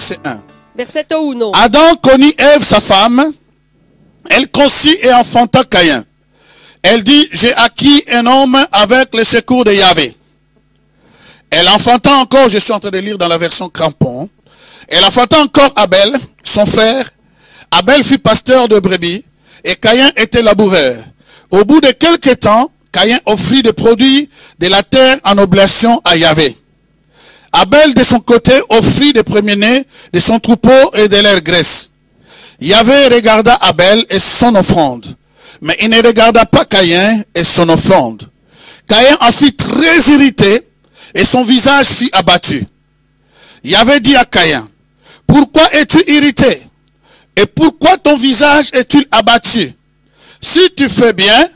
verset 1. Versetto 1. Adam connut Ève, sa femme. Elle conçut et enfanta Caïn. Elle dit, j'ai acquis un homme avec le secours de Yahvé. Elle enfanta encore, je suis en train de lire dans la version crampon. Elle enfanta encore Abel, son frère. Abel fut pasteur de brebis et Caïn était laboureur. Au bout de quelques temps, Caïn offrit des produits de la terre en oblation à Yahvé. Abel, de son côté, offrit des premiers-nés de son troupeau et de leur graisse. Yahvé regarda Abel et son offrande, mais il ne regarda pas Caïn et son offrande. Caïn en fut très irrité et son visage fut abattu. Yahvé dit à Caïn, pourquoi es-tu irrité? Et pourquoi ton visage est-il abattu? Si tu fais bien,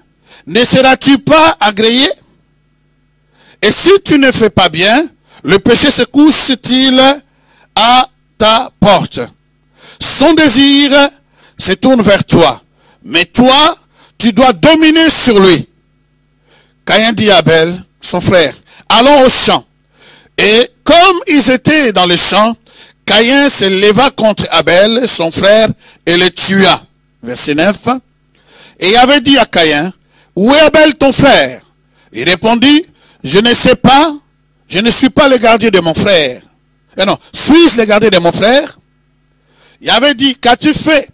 ne seras-tu pas agréé? Et si tu ne fais pas bien, le péché se couche-t-il à ta porte? Son désir se tourne vers toi, mais toi, tu dois dominer sur lui. Caïn dit à Abel, son frère, allons au champ. Et comme ils étaient dans le champ, Caïn se leva contre Abel, son frère, et le tua. Verset 9. Et il avait dit à Caïn, où est Abel ton frère? Il répondit, je ne sais pas, je ne suis pas le gardien de mon frère. Et non, suis-je le gardien de mon frère? Il avait dit, qu'as-tu fait?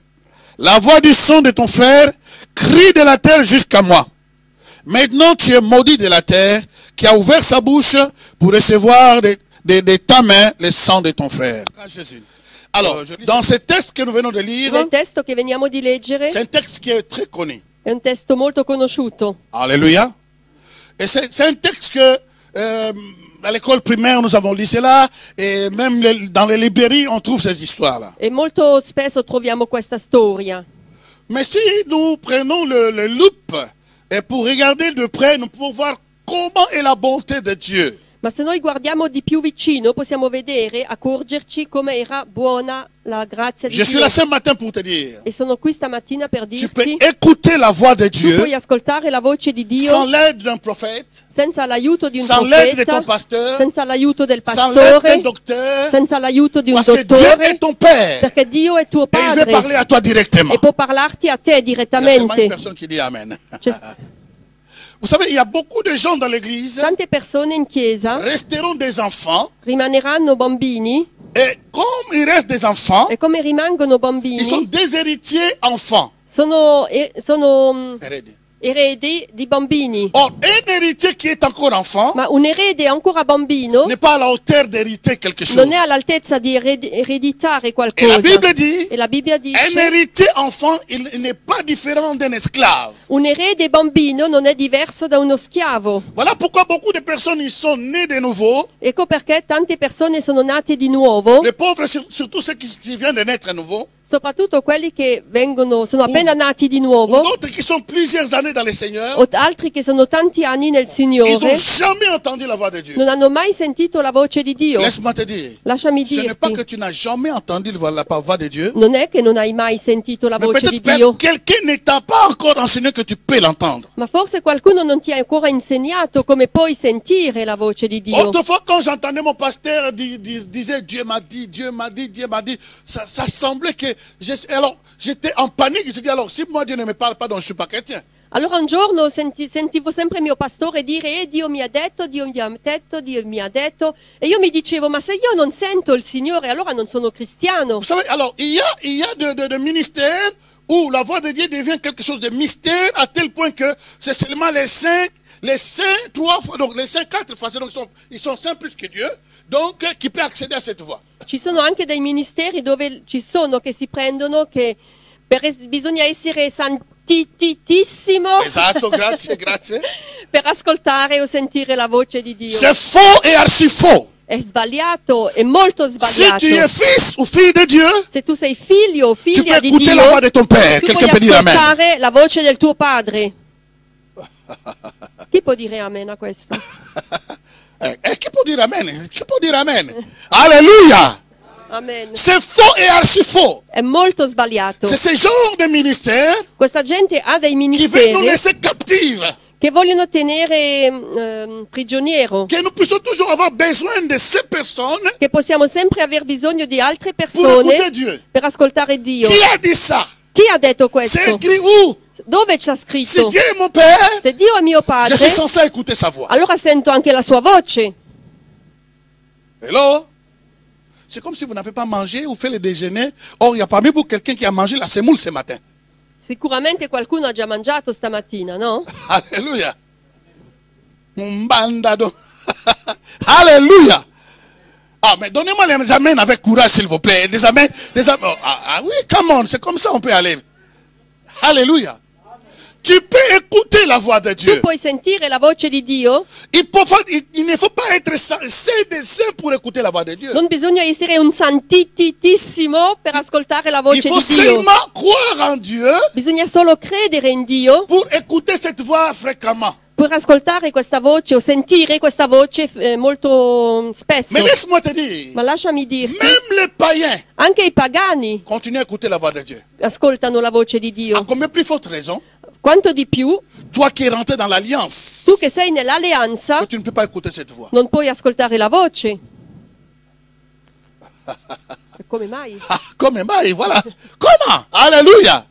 La voix du son de ton frère crie de la terre jusqu'à moi. Maintenant tu es maudit de la terre, qui a ouvert sa bouche pour recevoir de ta main le sang de ton frère. Alors, dans ce texte que nous venons de lire, Nel testo che veniamo di leggere c'est un texte qui est très connu. è un testo molto conosciuto. Alléluia. Et c'est un texte que à l'école primaire nous avons lu cela, et même dans les librairies on trouve cette histoire-là. E molto spesso troviamo questa storia. Mais si nous prenons le loupe et pour regarder de près, nous pouvons voir comment est la bonté de Dieu. Ma se noi guardiamo di più vicino possiamo vedere, accorgerci come era buona la grazia di Je suis Dio. là ce matin pour te dire, E sono qui stamattina per tu peux dirti, écouter la voix de tu Dieu puoi ascoltare la voce di sans Dio l'aide d'un prophète, senza l'aiuto di un sans l'aide de ton profeta, pasteur, senza l'aiuto del sans l'aide d'un pastore, docteur, senza l'aiuto di un parce que Dieu est dottore, ton Père perché Dio è tuo et il veut padre parler à toi directement. e può parlarti a te Il y a seulement une direttamente. personne qui dit Amen. C'è- Vous savez, il y a beaucoup de gens dans l'église Tante persone in chiesa resteront des enfants rimaneranno bambini et comme ils restent des enfants, e come rimangono ils sont bambini des héritiers enfants. sono Eredi. eredi di bambini. Or, un héritier qui est encore enfant Ma un erede ancora bambino n'est pas à la hauteur d'hériter quelque chose. non è all'altezza di ereditare Et la qualcosa. Bible dit, E la Bibbia un dice, héritier enfant, il n'est pas différent d'un esclave. un erede bambino non è diverso da uno schiavo. Voilà pourquoi beaucoup de personnes ils sont nés de nouveau. Ecco perché tante persone sono nate di nuovo, Les pauvres, surtout ceux qui viennent de naître à nouveau. soprattutto quelli che sono appena nati di Ou nuovo, d'autres qui sont plusieurs années dans le Seigneur. o altri che sono tanti anni nel Ils Signore, n'ont jamais entendu la voix de Dieu. non hanno mai sentito la voce di Dio. Laisse-moi te dire, Lasciami ce n'est pas que dirti, tu n'as jamais entendu la voix de Dieu. non è che non hai mai sentito la Mais voce di peut-être Dio, quelqu'un ne t'a pas encore enseigné que tu peux l'entendre. ma forse qualcuno non ti ha ancora insegnato come puoi sentire la voce di Dio. Autrefois, quand j'entendais mon pasteur disait Dieu m'a dit, Dieu m'a dit, Dieu m'a dit, ça semblait que... Alors, j'étais en panique. Je dis alors, si moi Dieu ne me parle pas, donc je ne suis pas chrétien. Allora un giorno sentivo sempre mio pastore dire Dio mi ha detto, Dio mi ha detto, Dio mi ha detto, e io mi dicevo ma se io non sento il Signore allora non sono cristiano. Vous savez, alors, il y a de ministères où la voix de Dieu devient quelque chose de mystère à tel point que c'est seulement les saints 3 fois, donc les saints 4 fois, donc ils sont saints plus que Dieu, donc qui peut accéder à cette voix. Ci sono anche dei ministeri dove ci sono che si prendono che bisogna essere santitissimo Esatto, grazie, grazie. per ascoltare o sentire la voce di Dio. C'est faux et archi faux. È sbagliato, è molto Si sbagliato. tu es fils ou fille de Dieu, Se tu sei figlio o tu peux figlia di écouter Dio, la voix de ton Père. tu Quelqu'un puoi peut dire Amen. ascoltare la voce del tuo padre. Chi può dire amen a questo? Qui peut dire Amen? Qui peut dire Amen? Alléluia. Amen. C'est faux et archi faux. È molto sbagliato. C'est ce genre de ministère Questa gente ha dei qui veut nous ministeri laisser captifs. che vogliono tenere prigioniero, Que nous puissions toujours avoir besoin de ces personnes che possiamo sempre aver bisogno di altre pour écouter persone Dieu. per ascoltare Dio. Qui a dit ça? Chi ha detto C'est questo? écrit où? Dove c'è Si scritto? Dieu est mon Père, Se Dio è mio je padre, suis censé écouter sa voix. allora sento anche la sua voce. Hello? C'est comme si vous n'avez pas mangé ou fait le déjeuner. Or, il y a parmi vous quelqu'un qui a mangé la semoule ce matin. Sicuramente qualcuno ha già mangiato stamattina, no? Alléluia. Mbandado. Alléluia. Ah, mais donnez-moi les amens avec courage, s'il vous plaît. Des amens. Oh, oui, come on, c'est comme ça on peut aller. Alléluia. Tu peux écouter la voix de Tu Dieu. puoi sentire la voce di Dio, Il ne faut pas être saint pour écouter la voix de Dieu. non bisogna essere un santitissimo per ascoltare la Il voce faut di Dio. seulement croire en Dieu Bisogna solo credere in Dio pour écouter cette voix fréquemment. per ascoltare questa voce o sentire questa voce molto spesso. Mais laisse-moi te dire, Ma lasciami dirti, même les païens anche i pagani continuent à écouter la voix de Dieu. ascoltano la voce di À Dio. combien plus forte raison, Quanto di più, toi qui es rentré dans l'alliance, tu che sei nell'alleanza que tu ne peux pas écouter cette voix. non puoi ascoltare la voce. E come mai? Ah, comme mai, voilà. Comment? Alléluia.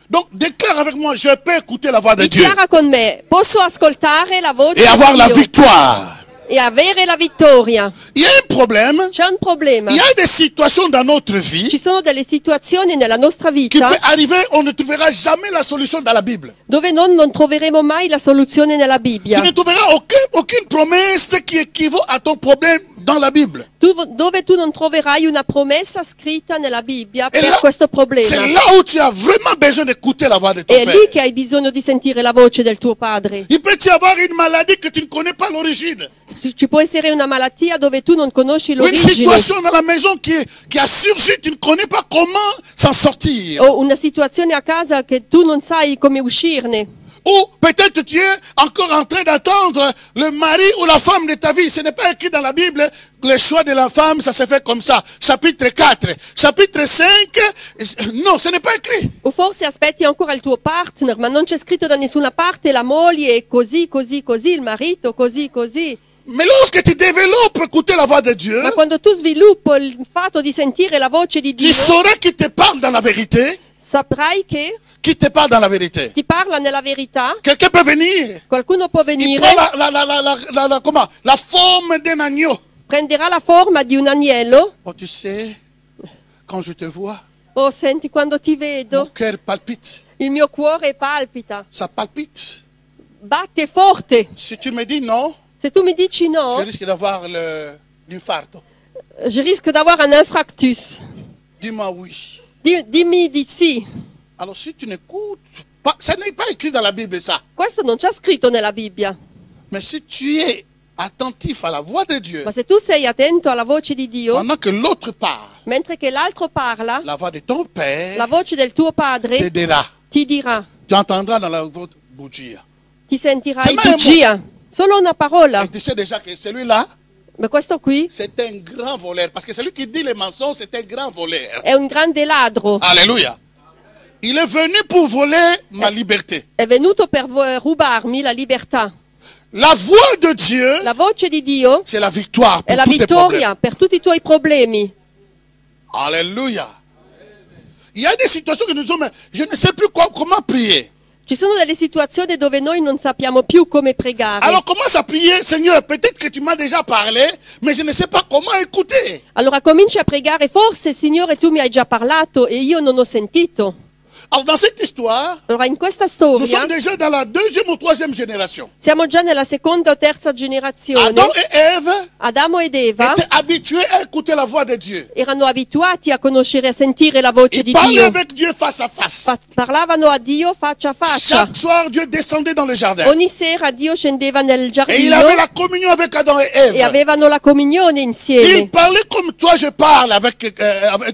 Donc déclare avec moi, je peux écouter la voix de Dieu Dichiara con me, posso ascoltare la voce et avoir di la Dio victoire. e avere la vittoria. Il y a un problème. C'è un problema. Il y a des situations dans notre vie Ci sono delle situazioni nella nostra qui vita peut arriver, on ne trouvera jamais la solution dans la Bible. dove non troveremo mai la soluzione nella Tu Bibbia. ne trouveras aucune promesse qui équivaut à ton problème dans la Bible. Dove tu non troverai una promessa scritta nella Bibbia Et per là, questo c'est problema. là où tu as vraiment besoin d'écouter la voix de ton È Père. lì che hai bisogno di sentire la voce del tuo padre. Il peut y avoir une maladie que tu ne connais pas l'origine. Ci può essere una malattia dove tu non conosci Une l'origine situation dans la maison qui a surgi, tu ne connais pas comment s'en sortir. o una situazione a casa che tu non sai come uscirne. Ou peut-être tu es encore en train d'attendre le mari ou la femme de ta vie. Ce n'est pas écrit dans la Bible, le choix de la femme, ça se fait comme ça. Chapitre 4, chapitre 5, non, ce n'est pas écrit. O forse aspetti ancora il tuo partner, ma non c'è scritto da nessuna parte la moglie è così, così, così, il marito così, così. Mais lorsque tu développes écouter la voix de Dieu, Ma quando tu sviluppi il fatto di sentire la voce di tu Dio, sauras qui te parle dans la vérité, saprai che qui te parle dans la vérité. ti parla nella verità. Quelqu'un peut venir, Qualcuno può il venire, prend la forme d'un agneau. prenderà la forma di un agnello. Oh, tu sais, quand je te vois, Oh, senti, quando ti mon vedo, cœur palpite. il mio cuore palpita, Ça palpite. batte forte. Si tu me dis non, Se tu mi dici no, je risque d'avoir l'infarto. je risque d'avoir un infarctus. Dis-moi oui. Dimmi di sì. Alors si tu n'écoutes pas, ça n'est pas écrit dans la Bible ça. Questo non c'è scritto nella Bibbia. Mais si tu es attentif à la voix de Dieu, Ma se tu sei attento alla voce di Dio, pendant que l'autre parle, mentre che l'altro parla, la voix de ton Père la voce del tuo padre t'aidera. ti dirà, Tu entendras dans la voix bugia. ti sentirai Semmai è bugia. Solo una parola. Et tu sais déjà que celui-là, Ma questo qui c'est un grand voleur. Parce que celui qui dit les mensonges, c'est un grand voleur. è un grande ladro. Alléluia. Il est venu pour voler ma liberté. È venuto per rubarmi la libertà. La voix de Dieu, La voce di Dio c'est la victoire è pour la tous tes problèmes. vittoria per tutti i tuoi problemi. Alléluia. Il y a des situations que nous sommes, je ne sais plus comment prier. Ci sono delle situazioni dove noi non sappiamo più come pregare. Alors commence à prier, Seigneur, peut-être que tu m'as déjà parlé, mais je ne sais pas comment écouter. Allora cominci a pregare, forse Signore tu mi hai già parlato e io non ho sentito. Alors dans cette histoire, Allora in questa nous storia sommes déjà dans la deuxième ou troisième génération. siamo già nella seconda o terza generazione. Adam et Ève Adamo ed Eva étaient habitués à écouter la voix de Dieu. erano abituati a conoscere e a sentire la voce Ils di parlaient Dio. avec Dieu face à face. Parlavano a Dio faccia a faccia. Chaque soir, Dieu descendait dans le jardin. Ogni sera Dio scendeva nel Et il giardino avait la communion avec Adam et e Ève. avevano la comunione Il insieme. parlait comme toi, je parle avec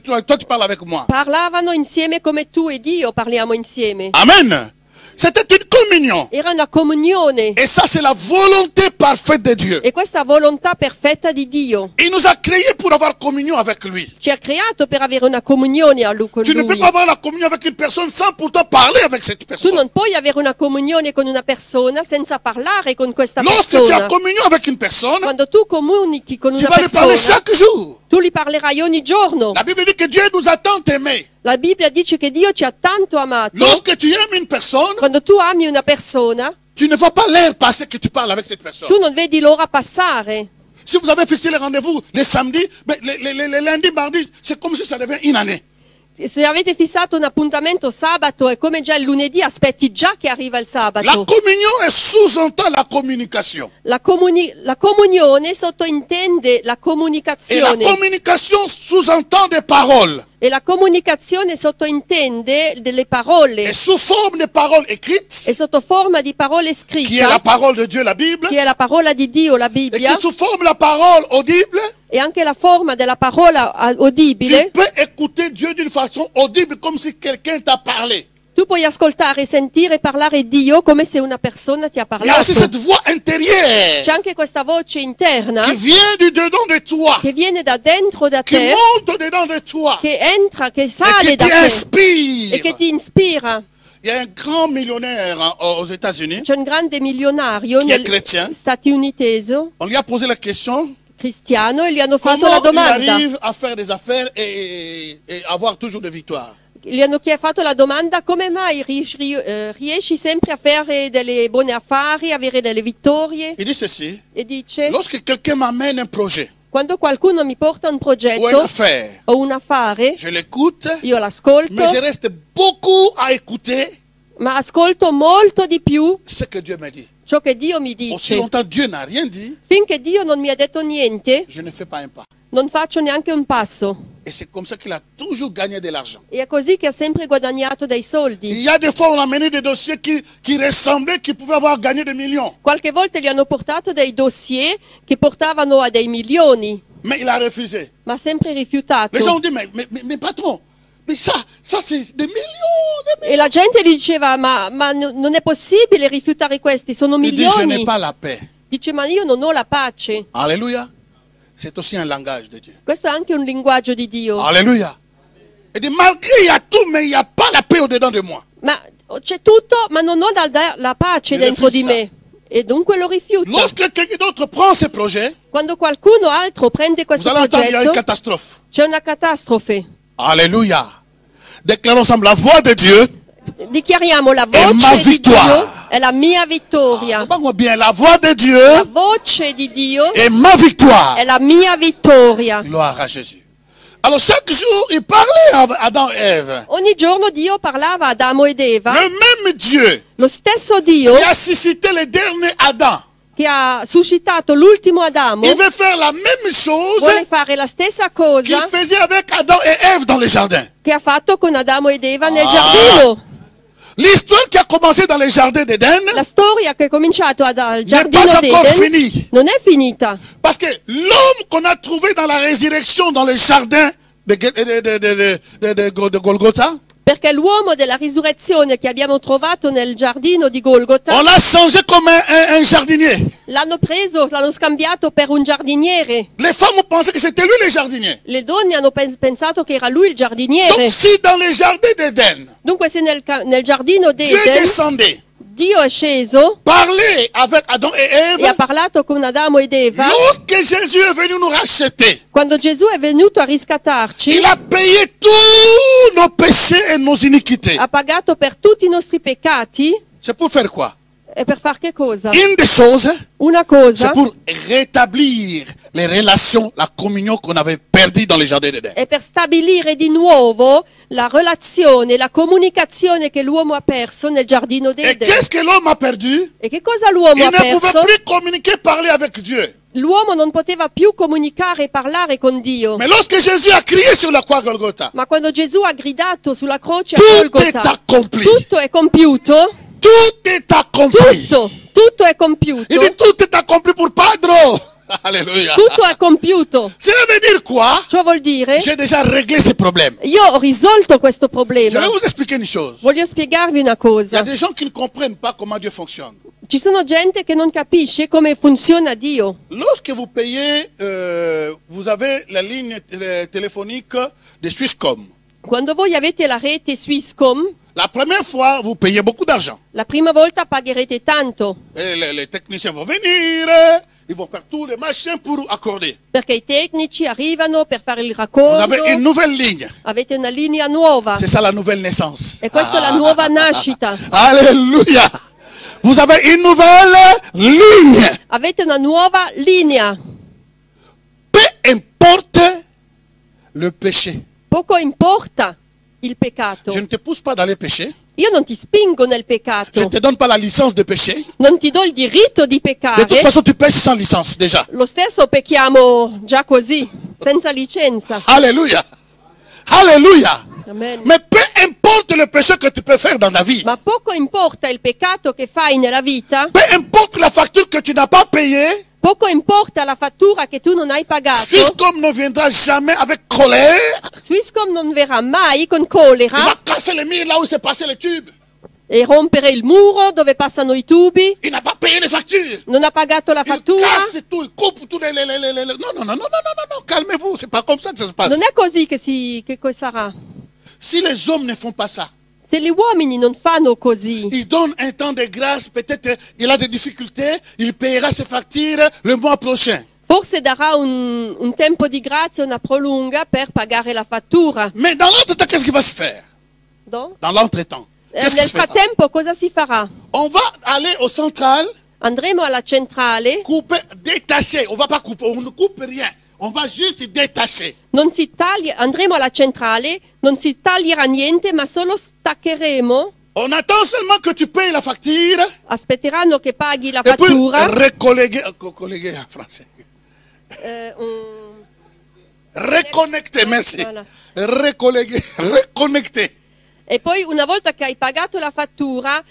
toi, tu parles avec moi. Parlavano insieme come tu e Dio parliamo insieme. Amen. C'était une communion. era una comunione. Et ça, c'est la volonté parfaite de Dieu. E questa volontà perfetta di Dio Il nous a créés pour avoir communion avec lui. ci ha creato per avere una comunione con Tu ne peux Lui. pas avoir la communion avec une personne sans pourtant parler avec cette Tu personne. non puoi avere una comunione con una persona senza parlare con questa Lorsque tu as persona. communion avec une personne, Quando tu comunichi con tu una vas lui parler persona, chaque jour. tu li parlerai ogni giorno. La Bible dit que Dieu nous a tant aimés. La Bibbia dice che Dio ci ha tanto amato. Lorsque tu aimes une personne, Quando tu ami una persona, tu ne vois pas l'air passer que tu parles avec cette personne. tu non vedi l'ora passare. Si vous avez fixé les rendez-vous les samedis, les lundis, mardis, c'est comme si ça devient une année. Se avete fissato un appuntamento sabato, è come già il lunedì, aspetti già che arriva il La sabato. communion est sous-entend la communication. La comunione sottointende la Et la comunicazione. communication sous-entend des paroles. E la comunicazione sottointende delle Et parole. sous forme de paroles écrites, E sotto forma di parole qui est la scritte, parole de Dieu, la Bible, che è la parola di Dio, la et Bibbia, qui sous forme de la parole audible, e anche la forma della parola tu udibile, peux écouter Dieu d'une façon audible, comme si quelqu'un t'a parlé. tu puoi ascoltare, sentire e parlare Dio come se una persona ti ha Il y a aussi parlato. cette voix intérieure C'è anche questa voce interna qui vient du dedans de toi, che viene da dentro da qui te, monte au dedans de toi, che entra, che et sale qui da te e t'inspire. che ti ispira. Il y a un grand millionnaire aux États-Unis C'è un grande milionario Chi è negli chrétien? Stati Uniti, On lui a posé la question cristiano, e gli hanno fatto comment la il domanda. arrive à faire des affaires et avoir toujours des victoires. Gli hanno fatto la domanda: come mai riesci sempre a fare delle buone affari, avere delle vittorie? Il dit ceci, E dice: lorsque quelqu'un m'amène un projet quando qualcuno mi porta un ou une progetto affaire, o un affare, je l'écoute, io l'ascolto, mais je reste beaucoup à écouter ma ascolto molto di più ce que Dieu me dit. ciò che Dio mi Aussi dice. longtemps Dieu n'a rien dit, Finché Dio non mi ha detto niente, je ne fais pas un pas. non faccio neanche un passo. Et c'est comme ça qu'il a toujours gagné de l'argent. E è così che ha sempre guadagnato dei Il soldi. y a des fois on a mené des dossiers qui ressemblaient, qui pouvaient avoir gagné des millions. Qualche volta gli hanno portato dei dossier che portavano a dei milioni, Mais il a refusé. ma ha sempre rifiutato. Les gens ont dit, mais patron, mais ça c'est des millions. E la gente gli diceva: ma non è possibile rifiutare questi, sono Il dit, je n'ai milioni. pas la paix. Dice: ma io non ho la pace. Alléluia. C'est aussi un langage de Dieu. Questo è anche un linguaggio di Dio. Alléluia. Il dit, malgré il y a tout, mais il n'y a pas la paix au-dedans de moi. Ma c'è tutto, ma non ho la pace Mi dentro di rifiuta. me. E dunque lo rifiuta. Lorsque quelqu'un d'autre prend ce projet, Quando qualcuno altro prende vous questo allez entendre, il y a une progetto, catastrophe. c'è una catastrofe. Alléluia. Déclarons ensemble la voix de Dieu. Dichiariamo: la ma voce di vittoria. Dio è la mia vittoria. Entendons bien, la voix de Dieu La voce di Dio est ma victoire. è la mia vittoria. Gloire à Jésus. Alors chaque jour, il parlait à Adam et Ève. Ogni giorno Dio parlava ad Adamo ed Eva. Le même Dieu Lo stesso Dio qui a suscité le dernier Adam, che ha suscitato l'ultimo Adamo il veut faire la même chose vuole fare la stessa qu'il cosa faisait avec Adam et Ève dans le jardin. che ha fatto con Adamo ed Eva nel Ah. giardino. L'histoire qui a commencé dans le jardin d'Éden La storia che è cominciata al n'est giardino pas encore d'Eden finie. non è finita. Parce que l'homme qu'on a trouvé dans la résurrection dans le jardin de Golgotha, Perché l'uomo della risurrezione che abbiamo trovato nel giardino di Golgotha on l'a changé comme un jardinier. l'hanno preso, l'hanno scambiato per un giardiniere. Les femmes ont pensé que c'était lui le jardinier. Le donne hanno pensato che era lui il Donc giardiniere. si dans le jardin d'Éden, Dunque se nel giardino Dieu d'Eden descendait, Dio è sceso parlait avec Adam et e ha Ève, parlato con Adamo ed Eva, lorsque Jésus est venu nous racheter, quando Gesù è venuto a riscattarci, il a payé tous nos péchés et nos iniquités. ha pagato per tutti i nostri peccati. C'est pour faire quoi? E per far che cosa? Une des choses, Una c'est cosa pour rétablir les relations, la communion qu'on avait perdue dans le jardin d'Éden. è per stabilire di nuovo la relazione, la comunicazione che l'uomo ha perso nel giardino Et d'Eden. qu'est-ce que l'homme a perdu? E che cosa l'uomo Il ha ne pouvait perso? plus communiquer, parler avec Dieu. L'uomo non poteva più comunicare e parlare con Dio. Mais lorsque Jésus a crié sur la croix Golgotha, Ma quando Gesù ha gridato sulla croce a tout est Golgotha, accompli. tutto è compiuto, Tout est accompli. tutto è compiuto. Il dit tout est accompli pour Padre. Alléluia. Tutto è compiuto. Cela veut dire quoi? Ciò vuol dire, J'ai déjà réglé ces problèmes. io ho risolto questo Je problema. vais vous expliquer une chose. Voglio spiegarvi una Il y a cosa. des gens qui ne comprennent pas comment Dieu fonctionne. Ci sono gente che non capisce come funziona Dio. Lorsque vous payez, vous avez la ligne téléphonique de Swisscom. Quando voi avete la rete Swisscom, La première fois, vous payez beaucoup d'argent. la prima volta pagherete tanto, Et les techniciens vont venir, ils vont faire tous les machins pour accorder. perché i tecnici arrivano per fare il Vous avez raccordo, une nouvelle ligne. avete una linea nuova. C'est ça la nouvelle naissance. E questa è la nuova nascita. Alléluia. Vous avez une nouvelle ligne. Avete una nuova linea. Peu importe le péché. Poco importa il peccato. Je ne te pousse pas dans les péchés. Io non ti spingo nel Je peccato. ne te donne pas la licence de péché. Non ti do il diritto di De toute peccare. façon, tu pêches sans licence déjà. Lo stesso pecchiamo già così, senza licenza. Alléluia. Alléluia. Amen. Mais peu importe le péché que tu peux faire dans la vie. Ma poco importa il peccato che fai nella vita, Peu importe la facture que tu n'as pas payée. poco importa la fattura che tu non hai pagato. Swisscom ne viendra jamais avec colère. Swisscom non verrà mai con Il collera va casser les murs là où s'est passé le tube. e rompere il muro dove passano i tubi. Il n'a pas payé les factures. Non ha pagato la Il fattura. casse tout, il coupe tous les... Non, calmez-vous, c'est pas comme ça que ça se passe. Non è così che sarà. Si les hommes ne font pas ça, Se gli uomini non fanno così, il donne un temps de grâce, peut-être il a des difficultés, il payera ses factures le mois prochain. forse darà un tempo di grazia, una prolunga per pagare la fattura. Mais dans l'entretemps, qu'est-ce qui va se faire? No? Dans l'entretemps, qu'est-ce qui Nel se fera? frattempo cosa si farà? On va aller au central, Andremo alla centrale, couper, détacher. On va pas couper, on ne coupe rien. On va juste détacher. andremo alla centrale, non si taglierà niente, ma solo staccheremo. On attend seulement que tu payes la facture Aspetteranno che paghi la et puis fattura. recolléguer en français. Reconnecter, merci. Voilà. Recolléguer, reconnecter. E poi una volta che hai pagato la fattura,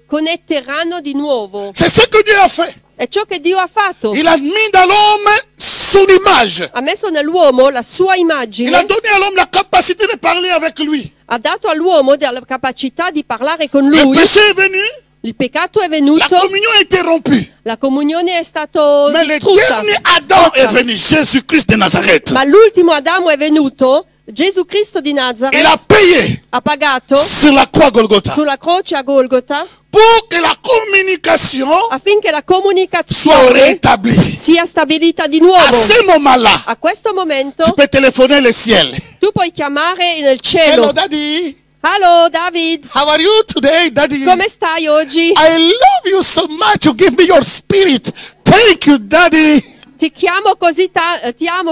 connetteranno di nuovo. C'est ce que Dieu a fait. È ciò che Dio ha fatto. Il a mis dans l'homme son image. Ha messo nell'uomo la sua Il a immagine, donné à l'homme la capacité de parler avec lui. ha dato all'uomo la capacità di parlare con Le lui. péché est venu, Il peccato è la venuto, communion a été rompue. la comunione è stata Mais le distrutta. dernier Adam est venu, Jésus-Christ de Nazareth. Ma l'ultimo Adamo è venuto, Gesù Cristo di Il Nazareth, a payé ha pagato sur la croix Golgotha sulla croce a Golgota pour que la communication affinché la soit comunicazione rétablie. sia stabilita di À nuovo. ce moment-là, A questo momento tu peux téléphoner le ciel. tu puoi chiamare nel Hello, cielo. Daddy. Allo David, How are you today, Daddy? come stai oggi? I love you so much. You give me your spirit. Thank you, Daddy. Ti amo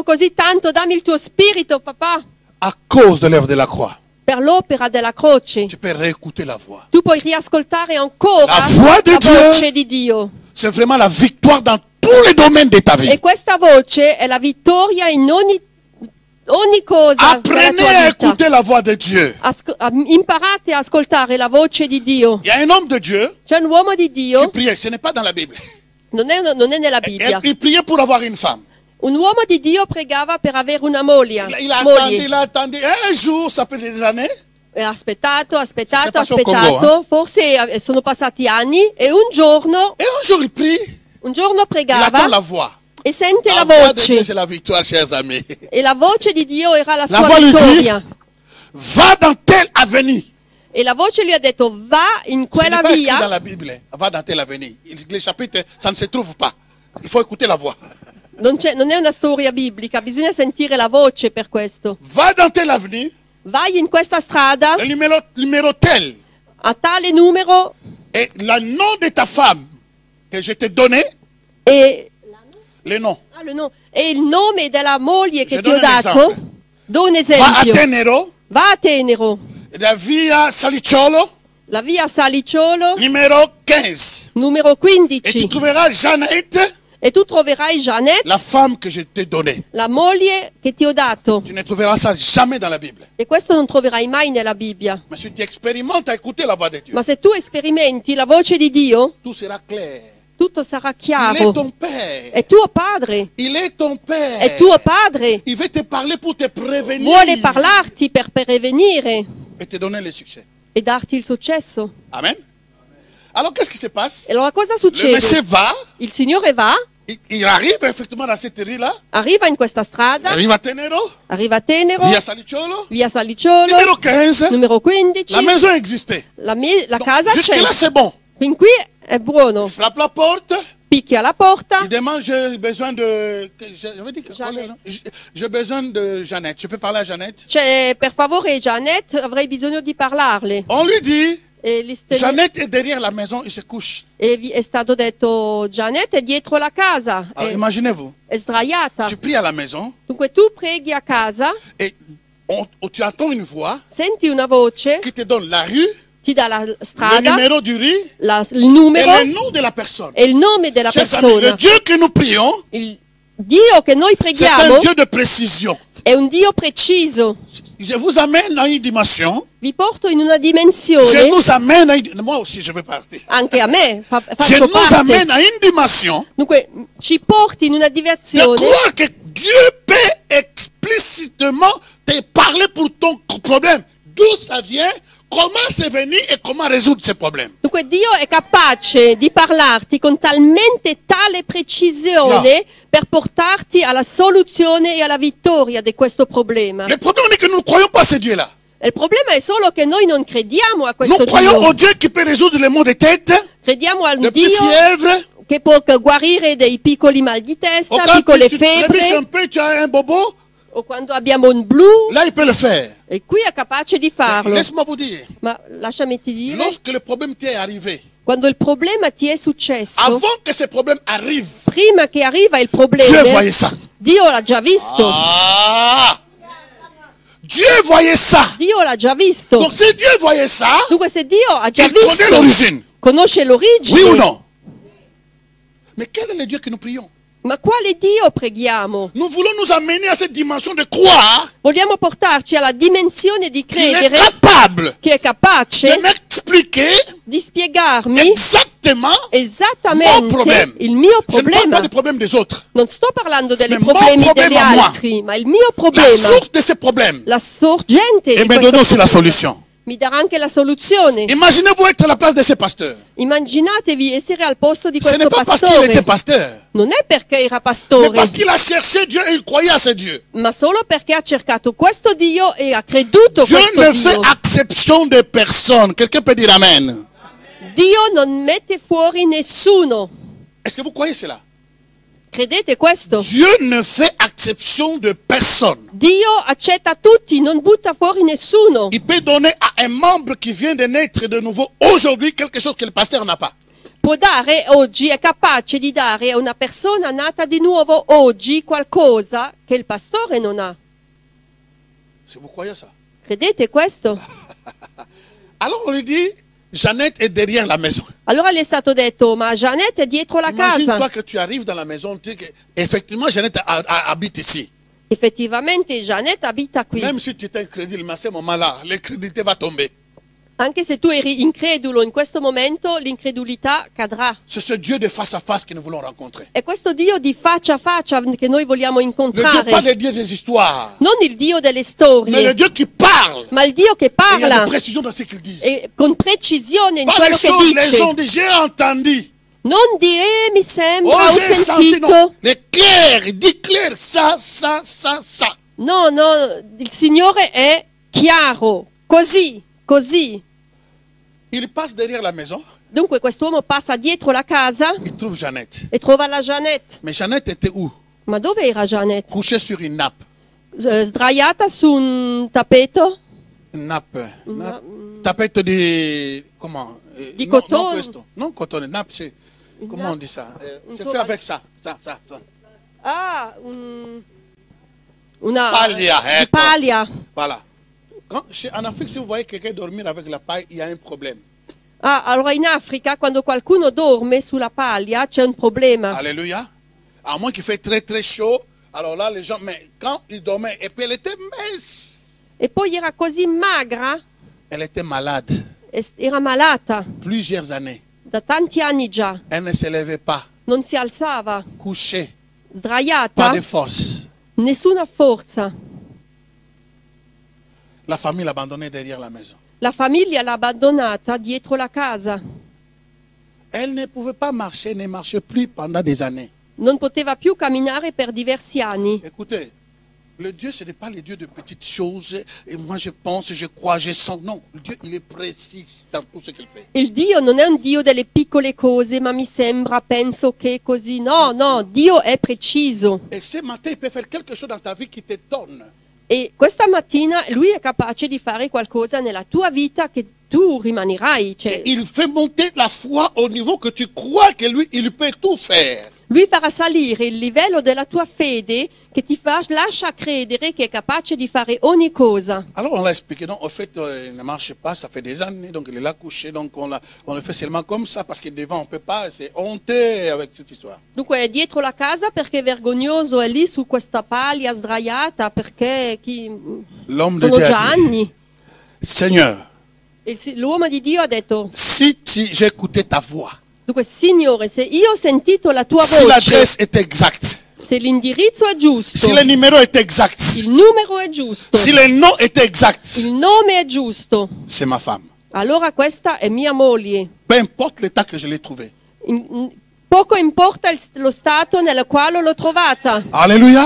così tanto, dammi il tuo spirito, papà. À cause de l'œuvre de la croix, Per l'opera della croce. tu peux réécouter la voix. Tu puoi riascoltare ancora La voix de la Dieu. voce di Dio. C'est vraiment la victoire dans tous les domaines de ta vie. E questa voce è la vittoria in ogni cosa della Apprenez tua à vita. écouter la voix de Dieu. Imparate a ascoltare la voce di Dio. Il y a un homme de Dieu C'è un uomo di qui Dio, priait. Ce n'est pas dans la Bible. non è nella Bibbia. Il priait pour avoir une femme. Un uomo di Dio pregava per avere una moglie. Il a attendu. Un jour, ça peut être des années. E ha aspettato, Si è passato al Congo, aspettato. Forse sono passati anni e un giorno Et un jour, il prie. Il attend pregava la voix. e sente la voix de Dieu, voce. c'est la victoire, chers amis. E la voce di Dio era la La sua voix lui vittoria. dit, va dans telle avenue. E la voce lui ha detto va in Ce n'est quella pas écrit dans via. la Bible. Va dans telle avenue. Les chapitres, ça ne se trouve pas. Il faut écouter la voix. Non è una storia biblica, bisogna sentire la voce per questo. Va dans telle avenue. Vai in questa strada, Le numéro tel. a tale numero Et le nom de ta femme que je t'ai donné. e, Le nom. e il nome della moglie che Je ti ho donne un dato. esempio. Do un Va a esempio. Tenero. Va a Tenero, Da via Salicciolo. la via Saliciolo, Numéro 15. numero Et tu 15. trouveras Jeannette, E tu troverai Jeannette, la femme que je t'ai donnée. la moglie che ti ho dato. Tu ne trouveras ça jamais dans la Bible. E questo non troverai mai nella Bibbia. Mais si tu expérimentes à écouter la voix de Dieu, Ma se tu esperimenti la voce di Dio, tout sera clair. tutto sarà Il est chiaro. ton Père. È tuo padre, Il est ton Père. è tuo padre. Il veut te parler pour te prévenir. Vuole parlarti per prevenire Et te donner le succès. e darti il successo. Amen. Alors qu'est-ce qui se passe? E allora cosa Le Messie succede? va, Il Signore va, il arrive effectivement dans cette rue-là. arriva in questa strada, Arrive à Tenero, arriva a Tenero, via Saliciolo. via Saliciolo, Numéro 15. numero 15. La maison existait. La Donc, casa c'è. jusque-là, c'est bon. Fin qui è buono. Il frappe la porte. Picchia alla porta. Il demande, j'ai besoin de... J'avais dit que... Jeannette. J'ai besoin de Jeannette. Je peux parler à Jeannette? C'è, per favore, Janet, avrei bisogno di parlarle. On lui dit, E Jeannette est derrière la maison, il se couche. è stato detto, Janet è dietro la casa, Alors imaginez-vous, è sdraiata. tu pries à la maison Dunque tu preghi a casa, et tu entends une voix senti una voce, qui te donne la rue, ti dà la le strada, numéro du rue il et numero le nom de la personne. e il nome della Chers amis, le persona. Dieu que nous prions, Il Dio che noi c'est un preghiamo Dieu de précision. è un Dio preciso. Je vous amène à une dimension. Vi porto in una Je dimensione, nous amène à une... Moi aussi, je veux partir. anche a me, Je faccio nous parte. amène à une dimension Dunque ci porti in una de direzione croire que Dieu peut explicitement te parler pour ton problème. D'où ça vient, comment c'est venu et comment résoudre ce problème. Dunque Dio è capace di parlarti con talmente tale precisione per portarti alla soluzione e alla vittoria di questo problema. Le problème est que nous ne croyons pas à ce Dieu-là. Il problema è solo che noi non crediamo a Nous questo croyons Dio. au Dieu qui peut résoudre les maux de tête, Crediamo a un de Dio petites fièvres. che può guarire dei piccoli mal di Ou testa, quand piccole tu trébuches un febbre, peu, tu as un bobo, o quando abbiamo un blu, là il peut le faire. e qui è capace di farlo. Laisse-moi vous dire, Ma lasciami ti dire, lorsque le problème t'est arrivé, quando il problema ti è successo, avant que ce problème arrive, prima che arriva il Dieu problema, voyait ça. Dio l'ha già visto. Ah! Dieu voyait ça. Dio l'ha già visto. Donc si Dieu voyait ça, Dunque se Dio ha già il connaît visto, l'origine. conosce l'origine, Oui ou non? Mais quel est le Dieu que nous prions? ma quale Dio preghiamo? Nous voulons nous amener à cette dimension de croire Vogliamo portarci alla dimensione di qu'il est credere capable che è capace de m'expliquer di spiegarmi exactement mon esattamente problème. il mio Je ne parle problema. pas des problèmes des autres. Non sto parlando dei Mais mon problemi problème degli à moi. altri, ma il mio La problema, source de ces problèmes. la sorgente Et di me donne questo aussi la problema, solution. mi darà anche la soluzione. Imaginez-vous être à la place de ces pasteurs. Immaginatevi essere al posto di Ce n'est questo pas parce qu'il était pastore. pasteur, Non è perché era mais pastore, parce qu'il a cherché Dieu et il croyait à ce Dieu. ma solo perché ha cercato questo Dio e ha creduto Dieu questo ne fait Dio. exception de personne. Quelqu'un peut dire Amen. Dio non mette fuori nessuno. Est-ce que vous croyez cela? Credete questo? Dieu ne fait exception de personne. Dio accetta tutti, non butta fuori nessuno. Il peut donner à un membre qui vient de naître de nouveau aujourd'hui quelque chose que le pasteur n'a pas. Può dare oggi, è capace di dare a una persona nata di nuovo oggi qualcosa che il pastore non ha. Si vous croyez ça. Credete questo? Alors on lui dit, Jeannette est derrière la maison. Allora le è stato detto, ma Janet è dietro la Imagine-toi casa. que tu arrives dans la maison, tu dis que effectivement Jeannette habite ici. Effettivamente Janet abita qui. Même si tu étais incrédule, à ce moment-là, l'incrédulité va tomber. Anche se tu eri incredulo in questo momento, l'incredulità cadrà. C'est ce Dieu de face à face que nous voulons rencontrer. È questo Dio di faccia a faccia che noi vogliamo Le Dieu pas incontrare. le Dieu des histoires, Non il Dio delle mais le storie, Dieu qui parle. ma il Dio che Et il y a parla de précision dans ce qu'il dit. e con precisione in Pas quello les che choses, les ont dice. dit, j'ai entendu. Non di mi sembra, Oh, ho j'ai senti, sentito. non. Les clairs, il dit clair, ça. No, il Signore è chiaro, così, così. Il passe derrière la maison, Dunque quest'uomo passa dietro la casa il trouve Jeannette. e trova la Janet. Mais Jeannette était où? Ma dove era Janet? Couchée sur une nappe. Sdraiata su un tappeto? Une nappe. Tapette de... Comment? Di non, cotone. non, questo. Non cotone, nappe, c'est... Comment on dit ça? C'est fait avec ça. Ça. Ah, una Paglia, di ecco. paglia. Voilà. En Afrique, si vous voyez quelqu'un dormir avec la paille, il y a un problème. Ah, allora in Africa quando qualcuno dorme sulla paglia c'è un problema. Alléluia. À moins qu'il fait très très chaud, alors là, les gens... Mais quand il dormait, et puis elle était mince. E poi era così magra, Elle était malade. era malata Plusieurs années. da tanti anni già. Elle ne se levait pas, Non si alzava, couchée, pas sdraiata, de force. nessuna forza. La famille l'a abandonnée derrière la maison. La famiglia l'ha abbandonata dietro la casa. Elle ne pouvait pas marcher, ne marchait plus pendant des années. Non poteva più camminare per diversi anni. Écoutez, le Dieu, ce n'est pas le Dieu de petites choses. Et moi, je pense, je crois, je sens. Non, le Dieu, il est précis dans tout ce qu'il fait. Il Dio non è un Dio delle piccole cose, ma mi sembra, penso che così. No, no, Dio è preciso. Et ce matin, il peut faire quelque chose dans ta vie qui t'étonne. E questa mattina lui è capace di fare qualcosa nella tua vita che tu rimanerai. Cioè, Il fait monter la foi au niveau que tu crois que lui, il peut tout faire. lui farà salire il livello della tua fede che ti lascia credere che è capace di fare ogni cosa. Alors on l'a expliqué, donc en fait il ne marche pas, ça fait des années, donc il est là couché, donc on le fait seulement comme ça parce que devant on ne peut pas, c'est honteux avec cette histoire. Dunque è dietro la casa perché è vergognoso, è lì su questa paglia sdraiata perché L'homme de sono Dieu già a dit, anni. Seigneur, L'uomo di Dio ha detto, si j'ai écouté ta voix, dunque Signore, se io ho sentito la tua si voce, l'adresse est exacte, se l'indirizzo è giusto, si le numéro est exact, il numero è giusto, si le nom est exact, il nome è giusto, c'est ma femme. allora questa è mia moglie. Peu importe l'état que je l'ai trouvé. Poco importa lo stato nel quale l'ho trovata. Alléluia.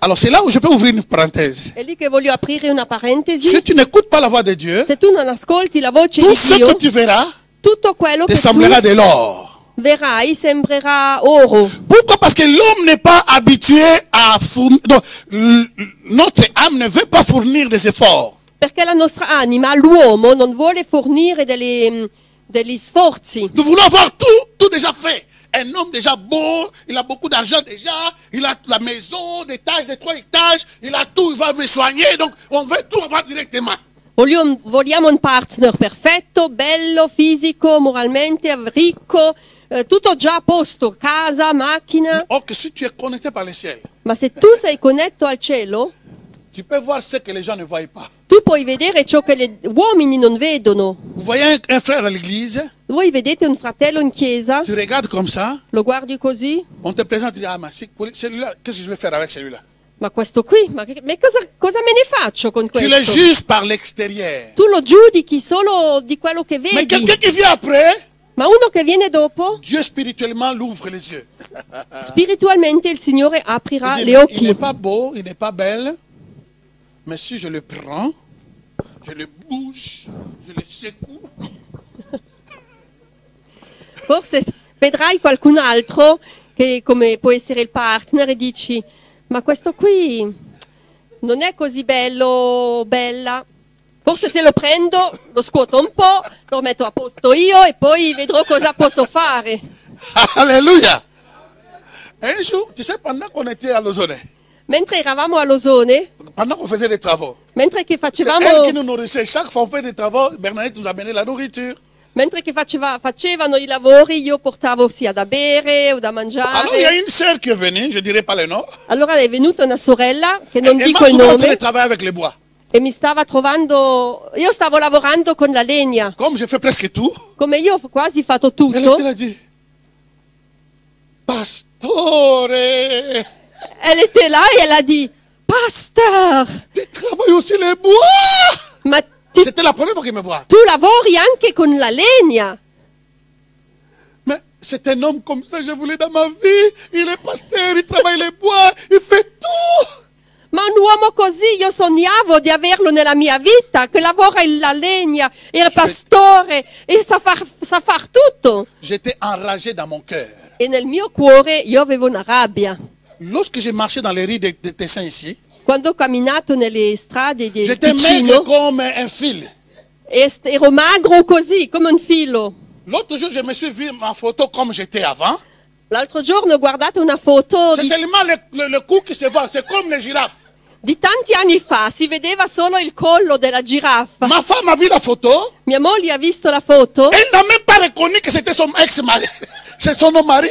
Alors c'est là où je peux ouvrir une parenthèse. È lì che voglio aprire una parentesi. Si tu n'écoutes pas la voix de Dieu, Se tu non ascolti la voce tout di ce que Dio, tu verras tutto quello te che tu semblera de l'or. verrai sembrerà oro. Pourquoi? Parce que l'homme n'est pas habitué à fournir. Donc, notre âme ne veut pas fournir des efforts. Perché la nostra anima, l'uomo, non vuole fornire degli sforzi. Nous voulons avoir tout déjà fait. Un homme déjà beau, il a beaucoup d'argent déjà, il a la maison, d'étage, de 3 étages, il a tout, il va me soigner, donc on veut tout avoir directement. Vogliamo un partner perfetto, bello, fisico, moralmente ricco, tutto già a posto, casa, macchina. Or que si tu es connecté par le ciel, Ma se tu sei connetto al cielo, tu peux voir ce que les gens ne voient pas. tu puoi vedere ciò che gli uomini non vedono. Vous voyez un frère à l'église, Voi vedete un fratello in chiesa, tu regardes comme ça, lo guardi così, on te présente, tu dis, ah, mais celui-là, qu'est-ce que je vais faire avec celui-là? ma questo qui, ma cosa me ne faccio con Tu le questo? juges par l'extérieur. Tu lo giudichi solo di quello che Mais vedi, quelqu'un qui vient après, ma uno che viene dopo, Dieu spirituellement l'ouvre les yeux. spiritualmente il Signore aprirà Il le dit, il occhi. n'est pas beau, il n'est pas belle, mais si je le prends, je le bouge, je le secoue. Forse vedrai qualcun altro che come può essere il partner e dici, ma questo qui non è così bello, bella. Forse se lo prendo, lo scuoto un po', lo metto a posto io e poi vedrò cosa posso fare. Alléluia. Un jour, tu sais, pendant qu'on était à Lausanne, Mentre eravamo a Losone, pendant qu'on faisait des travaux, mentre che c'est elle qui facevamo, nous nourrissait. Chaque fois qu'on fait des travaux, Bernadette nous amenait la nourriture. mentre che facevano i lavori, io portavo sia da bere o da Alors il y mangiare. a une sœur qui est venue, je ne dirai pas le nom. Allora è venuta una sorella, che non Elle dico m'a il trouvé en train de nome, travailler avec les bois. e mi stava trovando, io stavo lavorando con la legna, Comme je fais presque tout, come io ho quasi fatto elle tutto. était là, dit, Pastore, Elle était là e elle a dit, Pastor, tu travailles aussi les bois. ma C'était la première fois qu'il me voit. tu lavori anche con la legna? Mais c'est un homme comme ça, je voulais dans ma vie. Il est pasteur, il travaille les bois, il fait tout. Ma un uomo così io sognavo di averlo nella mia vita, che lavora in la legna, è pastore e sa far tutto. J'étais enragé dans mon cœur. E nel mio cuore io avevo una rabbia. Lorsque j'ai marché dans les rues de Tessin ici, Quando ho camminato nelle strade di j'étais maigre Ticino, comme un fil. ero magro così, come un filo. L'autre jour, je me suis vu ma photo comme j'étais avant. L'altro giorno ho guardato una foto C'est seulement le cou qui se voit, c'est comme les girafes. di tanti anni fa, si vedeva solo il collo della giraffa. Ma femme a vu la photo, Mia moglie ha visto la foto, elle n'a même pas reconnu que c'était son ex-mari. C'est son mari.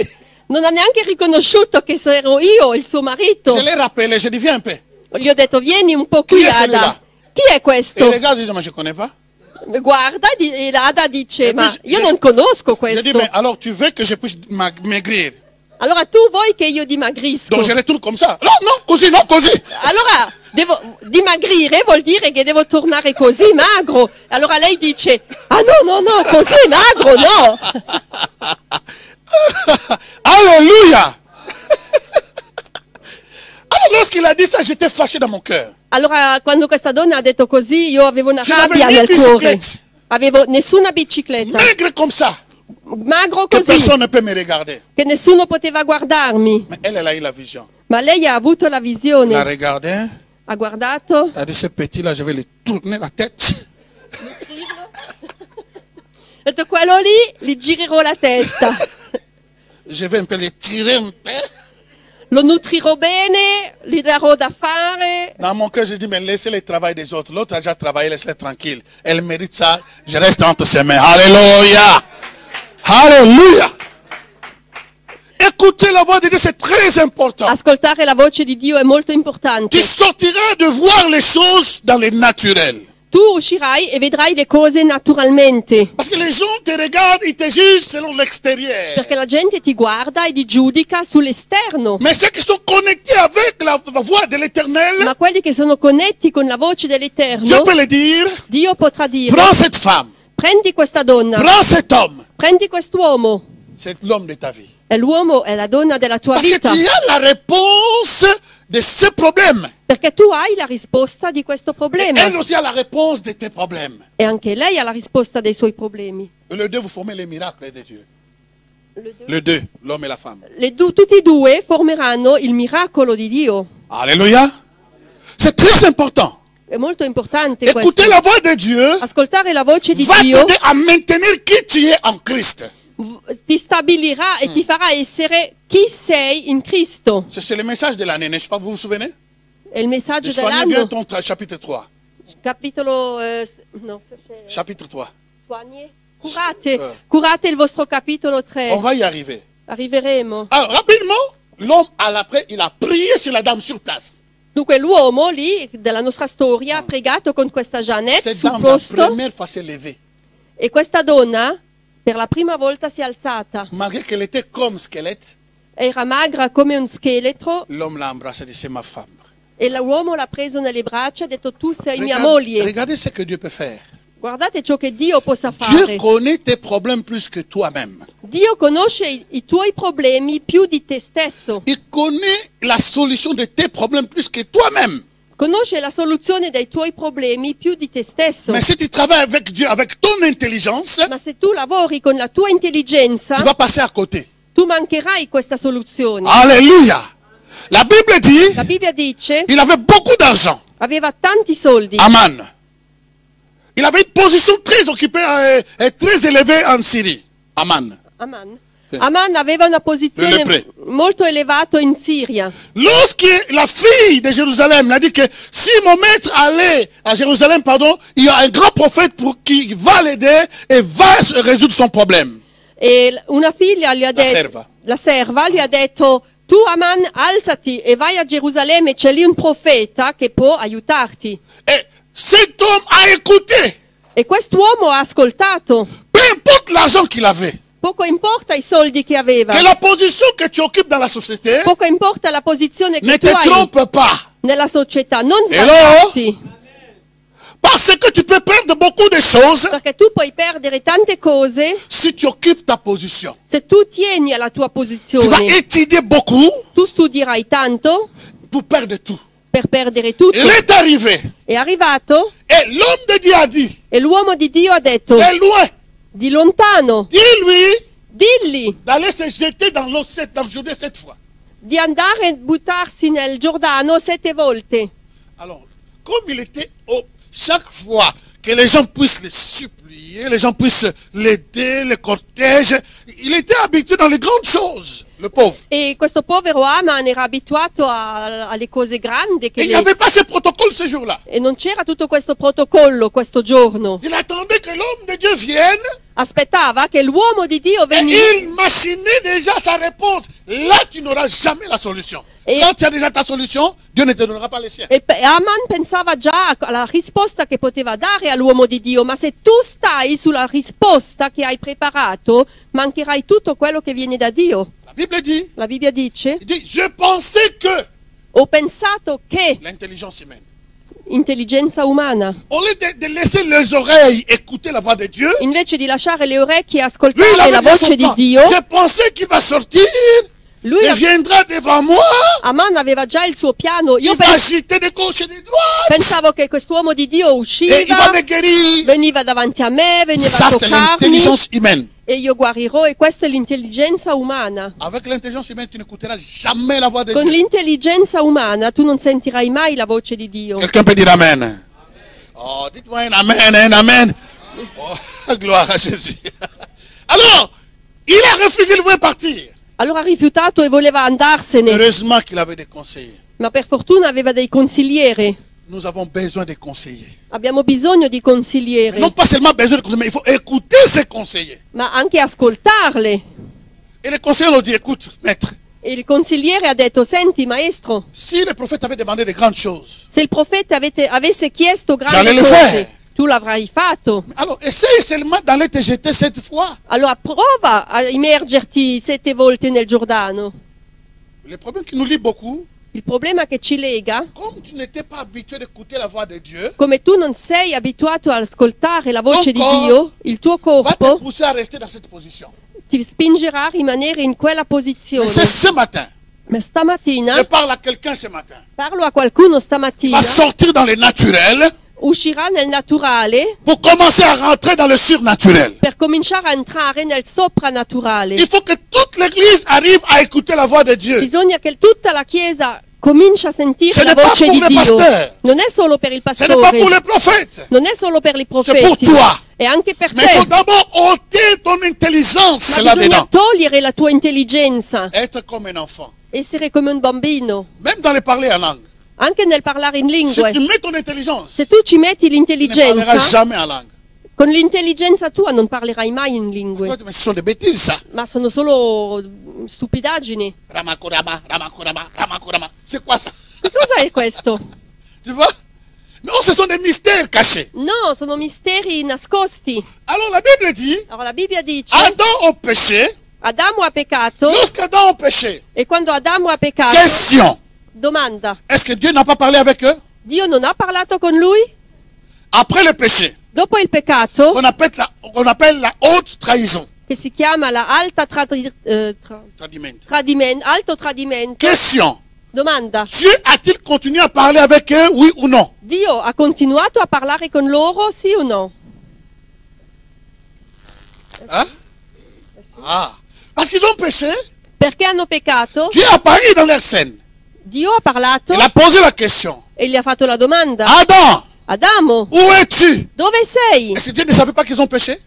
non ha neanche riconosciuto che ero io, il suo marito. Je l'ai rappelé, je dis viens un peu. Gli ho detto vieni un po' Chi qui è Ada. celui-là? Chi è Et questo? les gars disent, mais je ne connais pas. guarda e Ada dice, E ma poi- io non conosco J'ai dit, questo. mais alors tu veux que je puisse maigrir? Allora tu vuoi che io dimagrisco? Donc je retourne comme ça. Non, non, così, non, così. Allora, dimagrire vuol dire che devo tornare così magro. Allora lei dice, ah no, così magro no. Alléluia. Alors lorsqu'il a dit ça, j'étais fâché dans mon cœur. Allora quando questa donna ha detto così, io avevo una Ce rabbia n'avais ni nel cuore. biciclette. Avevo nessuna bicicletta. Maigre comme ça, Magro que così, personne ne peut me regarder. che nessuno poteva guardarmi. Mais elle a eu la vision. Ma lei ha avuto la Elle a visione. regardé, Ha guardato. elle a dit, ce petit-là, je vais lui tourner la tête. Ha detto, quello lì gli girerò la testa. Je vais un peu les tirer un peu. Lo nutrirò bene, gli darò da fare. Dans mon cœur, je dis, mais laissez le travail des autres. L'autre a déjà travaillé, laissez-le tranquille. Elle mérite ça. Je reste entre ses mains. Alléluia. Alléluia. Écoutez la voix de Dieu, c'est très important. Ascoltare la voce di Dio è molto importante. Tu sortiras de voir les choses dans le naturel. Tu uscirai e vedrai le cose naturalmente. Parce que les gens te regardent, ils te jugent selon l'extérieur. Perché la gente ti guarda e ti giudica sull'esterno. Mais ceux qui sont connectés avec la voix de l'éternel, Ma quelli che sono connetti con la voce Dieu dell'Eterno, peut le dire, Dio potrà dire, prends cette femme, prendi questa donna, prends cet homme. prendi quest'uomo. C'est l'homme de ta vie. È l'uomo, è la donna della tua Parce que vita. tu as la réponse de ce problème. Perché tu hai la risposta di questo Et problema. elle aussi a la réponse de tes problèmes. E anche lei ha la risposta dei suoi problemi. Le deux, vous formez les miracles de Dieu. Le deux, l'homme et la femme. Tutti e due formeranno il miracolo di Dio. Alléluia. C'est très important. È molto importante Écouter questo. la voix de Dieu Ascoltare la voce di va Dio t'aider à maintenir qui tu es en Christ. ti stabilirà e ti farà essere chi sei in Cristo. C'est le message de l'année, n'est-ce pas? Vous vous souvenez? È il messaggio Soignez bien dell'anno. ton chapitre 3. Capitolo no, se c'è- Chapitre 3. Soigne. Curate il vostro capitolo 3. On va y arriver. Arriveremo. Alors, rapidement, l'homme, après, il a prié sur la dame sur place. Dunque l'uomo lì della nostra storia ha pregato con questa Jeannette Cette sul dame, la posto première fois, s'est levée. e questa donna per la prima volta si è alzata. Malgré qu'elle était comme squelette, Era magra come un scheletro l'homme l'a embrassée et dit, c'est ma femme. e l'uomo l'ha preso nelle braccia e ha detto tu sei mia moglie. Regardez ce que Dieu peut faire. Guardate ciò che Dio possa Dieu fare. connaît tes problèmes plus que toi-même. Dio conosce i tuoi problemi più di te stesso. Il connaît la solution de tes problèmes plus que toi-même. Conosce la soluzione dei tuoi problemi più di te stesso. Mais si tu travailles avec Dieu, avec ton intelligence, Ma se tu lavori con la tua intelligenza, tu vas passer à côté. tu mancherai questa soluzione. Alléluia. La Bible dit, La Bibbia dice, il avait beaucoup d'argent. aveva tanti soldi. Aman. Il avait une position très occupée et très élevée en Syrie. Aman. Aman. Aman aveva una posizione Le lepreux. molto elevata in Siria. Lorsque la fille de Jérusalem a dit que si mon maître allait à Jérusalem, pardon, il y a un grand prophète qui va l'aider et va résoudre son problème. E una figlia gli ha detto, serva. la serva gli ha detto, tu Aman alzati e vai a Gerusalemme, c'è lì un profeta che può aiutarti. Et cet homme a écouté. E quest'uomo ha ascoltato. Peu importe l'argent qu'il avait. Poco importa i soldi che aveva. Que la position que tu occupes dans la société Poco importa la posizione ne che tu te hai trompe pas. nella società. Non Hello? sbagliarti. Parce que tu peux perdre beaucoup de choses Perché tu puoi perdere tante cose si tu occupes ta position. se tu tieni alla tua Tu vas posizione. étudier beaucoup Tu studierai tanto pour perdre tout. per perdere tutto. Il est arrivé. È arrivato Et l'homme de Dieu a dit, e l'uomo di Dio ha detto, de loin, di lontano, dis-lui dilli d'aller se jeter dans l'eau dans le Jourdain 7 fois. di andare a buttarsi nel Giordano 7 volte. Alors, comme il était chaque fois que les gens puissent le supplier, les gens puissent l'aider, le cortège, il était habitué dans les grandes choses, le pauvre. E questo povero Aman era abituato alle cose grandi Et il n'y avait pas ce protocole ce jour-là. e non c'era tutto questo protocollo questo giorno. Il attendait que l'homme de Dieu vienne aspettava che l'uomo di Dio Et venisse. il machinait déjà sa réponse. Là, tu n'auras jamais la solution. Et- Quand tu as déjà ta solution, Dieu ne te donnera pas les siens. E Aman pensava già alla risposta che poteva dare all'uomo di Dio, ma se tu stai sulla risposta che hai preparato, mancherai tutto quello che viene da Dio. La Bible dit, La Bibbia dice, il dit, je pensais que ho pensato che l'intelligence humaine, intelligenza umana, au lieu de laisser les oreilles écouter la voix de Dieu, invece di lasciare le orecchie lui, il ascoltare avait la dit son voce di plan. Dio, Je pensais qu'il va sortir, lui il viendra devant moi, Aman aveva già il suo piano. Io il va agiter de gauche et de droite, pensavo che quest'uomo di Dio et il va usciva, me guérir. veniva davanti a me, veniva Ça, a c'est toccarmi l'intelligence humaine. e io guarirò, e questa è l'intelligenza umana. Avec l'intelligence humaine, tu n'écouteras jamais la voix de Con Dieu. l'intelligenza umana tu non sentirai mai la voce di Dio. Quelqu'un peut dire Amen. Oh, dites-moi un Amen, un Amen. Oh, gloire à Jésus. Alors, il a refusé, il voulait partir. Allora ha rifiutato e voleva andarsene, Heureusement qu'il avait des conseillers. ma per fortuna aveva dei consiglieri. Nous avons besoin des conseillers. Abbiamo bisogno di consiglieri, Non pas seulement besoin de conseillers, mais il faut écouter ces conseillers. ma anche ascoltarli. Et les conseillers ont dit, écoute, maître, E il consigliere ha detto, senti maestro, si le prophète avait demandé de grandes choses, se il profeta avesse chiesto grandi J'allais le cose, fare. tu l'avrai fatto. alors essaye seulement d'aller te jeter cette fois. Allora prova a immergerti 7 volte nel Giordano. Le problème qui nous lie beaucoup, Il problema che ci lega, comme tu n'étais pas habitué d'écouter la voix de Dieu, come tu non sei abituato ad ascoltare la voce di Ton Dio, il tuo va te corpo pousser à rester dans cette position. ti spingerà a rimanere in quella Mais posizione. c'est ce matin. Ma stamattina, Je parle à quelqu'un ce matin. parlo a qualcuno Il stamattina, va sortir dans le naturel uscirà nel naturale pour commencer à rentrer dans le surnaturel. per cominciare a entrare nel soprannaturale. Il faut que toute l'église arrive à écouter la voix de Dieu. Bisogna che tutta la Chiesa cominci a sentire Ce la n'est pas voce pour di le Dio. pasteur. Non è solo per il Ce n'est pas pastore, pour les prophètes. non è solo per i pour profeti, toi. è anche per Mais il faut te. d'abord ôter ton intelligence Ma là bisogna dedans. togliere la tua intelligenza, Être comme un enfant. essere come un bambino, Même dans les parler en langue. anche nel parlare in Si lingue. tu mets ton intelligence, Se tu ci metti tu ne parleras l'intelligenza, jamais en langue. con l'intelligenza tua non parlerai mai in lingue, Mais ce sont des bêtises ça. ma sono solo stupidaggini. Ramakorama, ramakorama, ramakorama. C'est quoi ça? Che cosa è questo? Tu vois? Non, ce sont des mystères cachés. No, sono misteri nascosti. Alors la Bible dit, Allora la Bibbia dice, Adam a péché. Adamo ha peccato Lorsqu'Adam a péché, e quando Adamo ha peccato, question. domanda, Est-ce que Dieu n'a pas parlé avec eux? Dio non ha parlato con lui? Après le péché, Dopo il peccato, qu'on appelle la haute trahison. che si chiama la alta Tradiment. alto tradimento, Question. domanda, Dieu a-t-il continué à parler avec eux, oui ou non? Dio ha continuato a parlare con loro, sì o no? Hein? Ah. Parce qu'ils ont péché, Perché hanno peccato? Dieu a parlé dans leur scène. Dio ha parlato Il a posé la question. e gli ha fatto la domanda, Adam, Adamo, où es-tu? dove sei? Est-ce que Dieu ne savait pas qu'ils ont péché?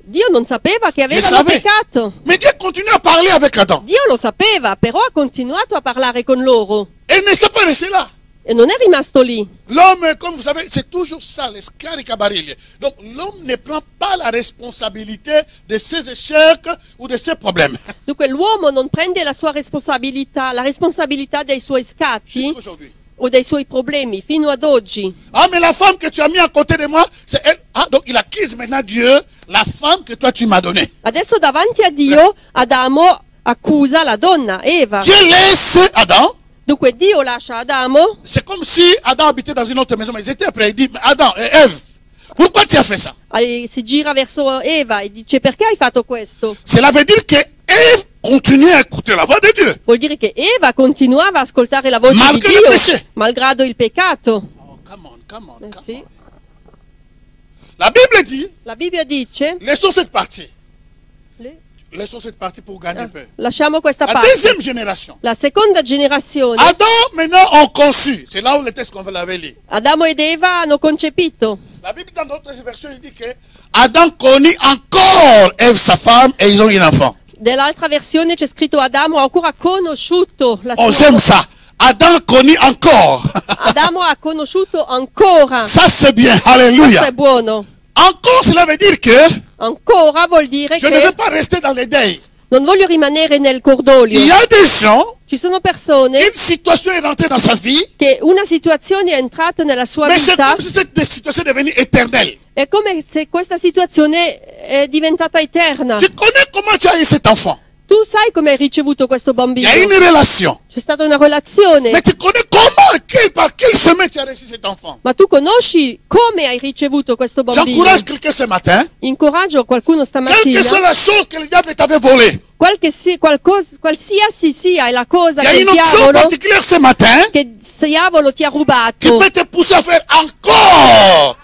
Dio non sapeva che avevano savait. peccato. Mais Dieu continue à parler avec Adam. Dio lo sapeva, però ha continuato a parlare con loro Et il ne s'est pas laissé là. e non è rimasto lì. L'homme, comme vous savez, c'est toujours ça, les scaricabarilles. Donc l'homme ne prend pas la responsabilité de ses échecs ou de ses problèmes. Dunque l'uomo non prende la sua responsabilità, la responsabilità dei suoi scatti Aujourd'hui. o dei suoi problemi fino ad oggi. Ah, mais la femme que tu as mis à côté de moi, c'est elle. Ah, donc il accuse maintenant Dieu, la femme que toi tu m'as donnée. Adesso davanti a Dio Adamo accusa la donna, Eva. Dieu laisse Adam. Dunque Dio lascia Adamo, C'est comme si Adam habitait dans une autre maison, mais ils étaient après. Il dit, mais Adam et Ève, pourquoi tu as fait ça? si gira verso Eva e dice perché hai fatto questo? Cela veut dire que Ève continuait à écouter la voix de Dieu. Vuol dire che Eva continuava a ascoltare la voce Malgrado di il Dio, péché. malgrado il peccato. Oh, come on, come on, come Sì. on. La Bible dit, La Bibbia dice, laissons cette partie. Le- Laissons cette partie pour gagner un peu. lasciamo questa La parte. deuxième génération. La seconda generazione, Adam maintenant ont conçu. C'est là où le texte qu'on l'avait lu. Adamo ed Eva hanno concepito. La Bible dans d'autres versions il dit que Adam connut encore Ève sa femme et ils ont eu un enfant. Nell'altra versione c'è scritto Adamo ha ancora conosciuto la Oh, sua j'aime ça. Adam connut encore. Adamo ha conosciuto ancora. Ça c'est bien. Questo Alléluia. è buono. Encore, cela veut dire que Ancora vuol dire je ne veux che pas rester dans les deuils. non voglio rimanere nel cordoglio. Il y a des gens, Ci sono persone une situation est rentrée dans sa vie, che una situazione è entrata nella sua mais c'est vita, comme si cette situation est devenue éternelle. è come se questa situazione è diventata eterna. Tu connais comment tu as eu cet enfant? Tu sai come hai ricevuto questo Il bambino? y a une relation. C'è stata una relazione, Mais tu connais comment, par quel chemin tu as reçu cet enfant? ma tu conosci come hai ricevuto questo bambino? J'encourage quelqu'un ce matin. Incoraggio qualcuno Quelle que stamattina, soit la chose que le diable t'avait volée. qualsiasi sia la cosa Il y a che une option particulière ce matin il diavolo ti ha qui rubato. peut te pousser à faire encore.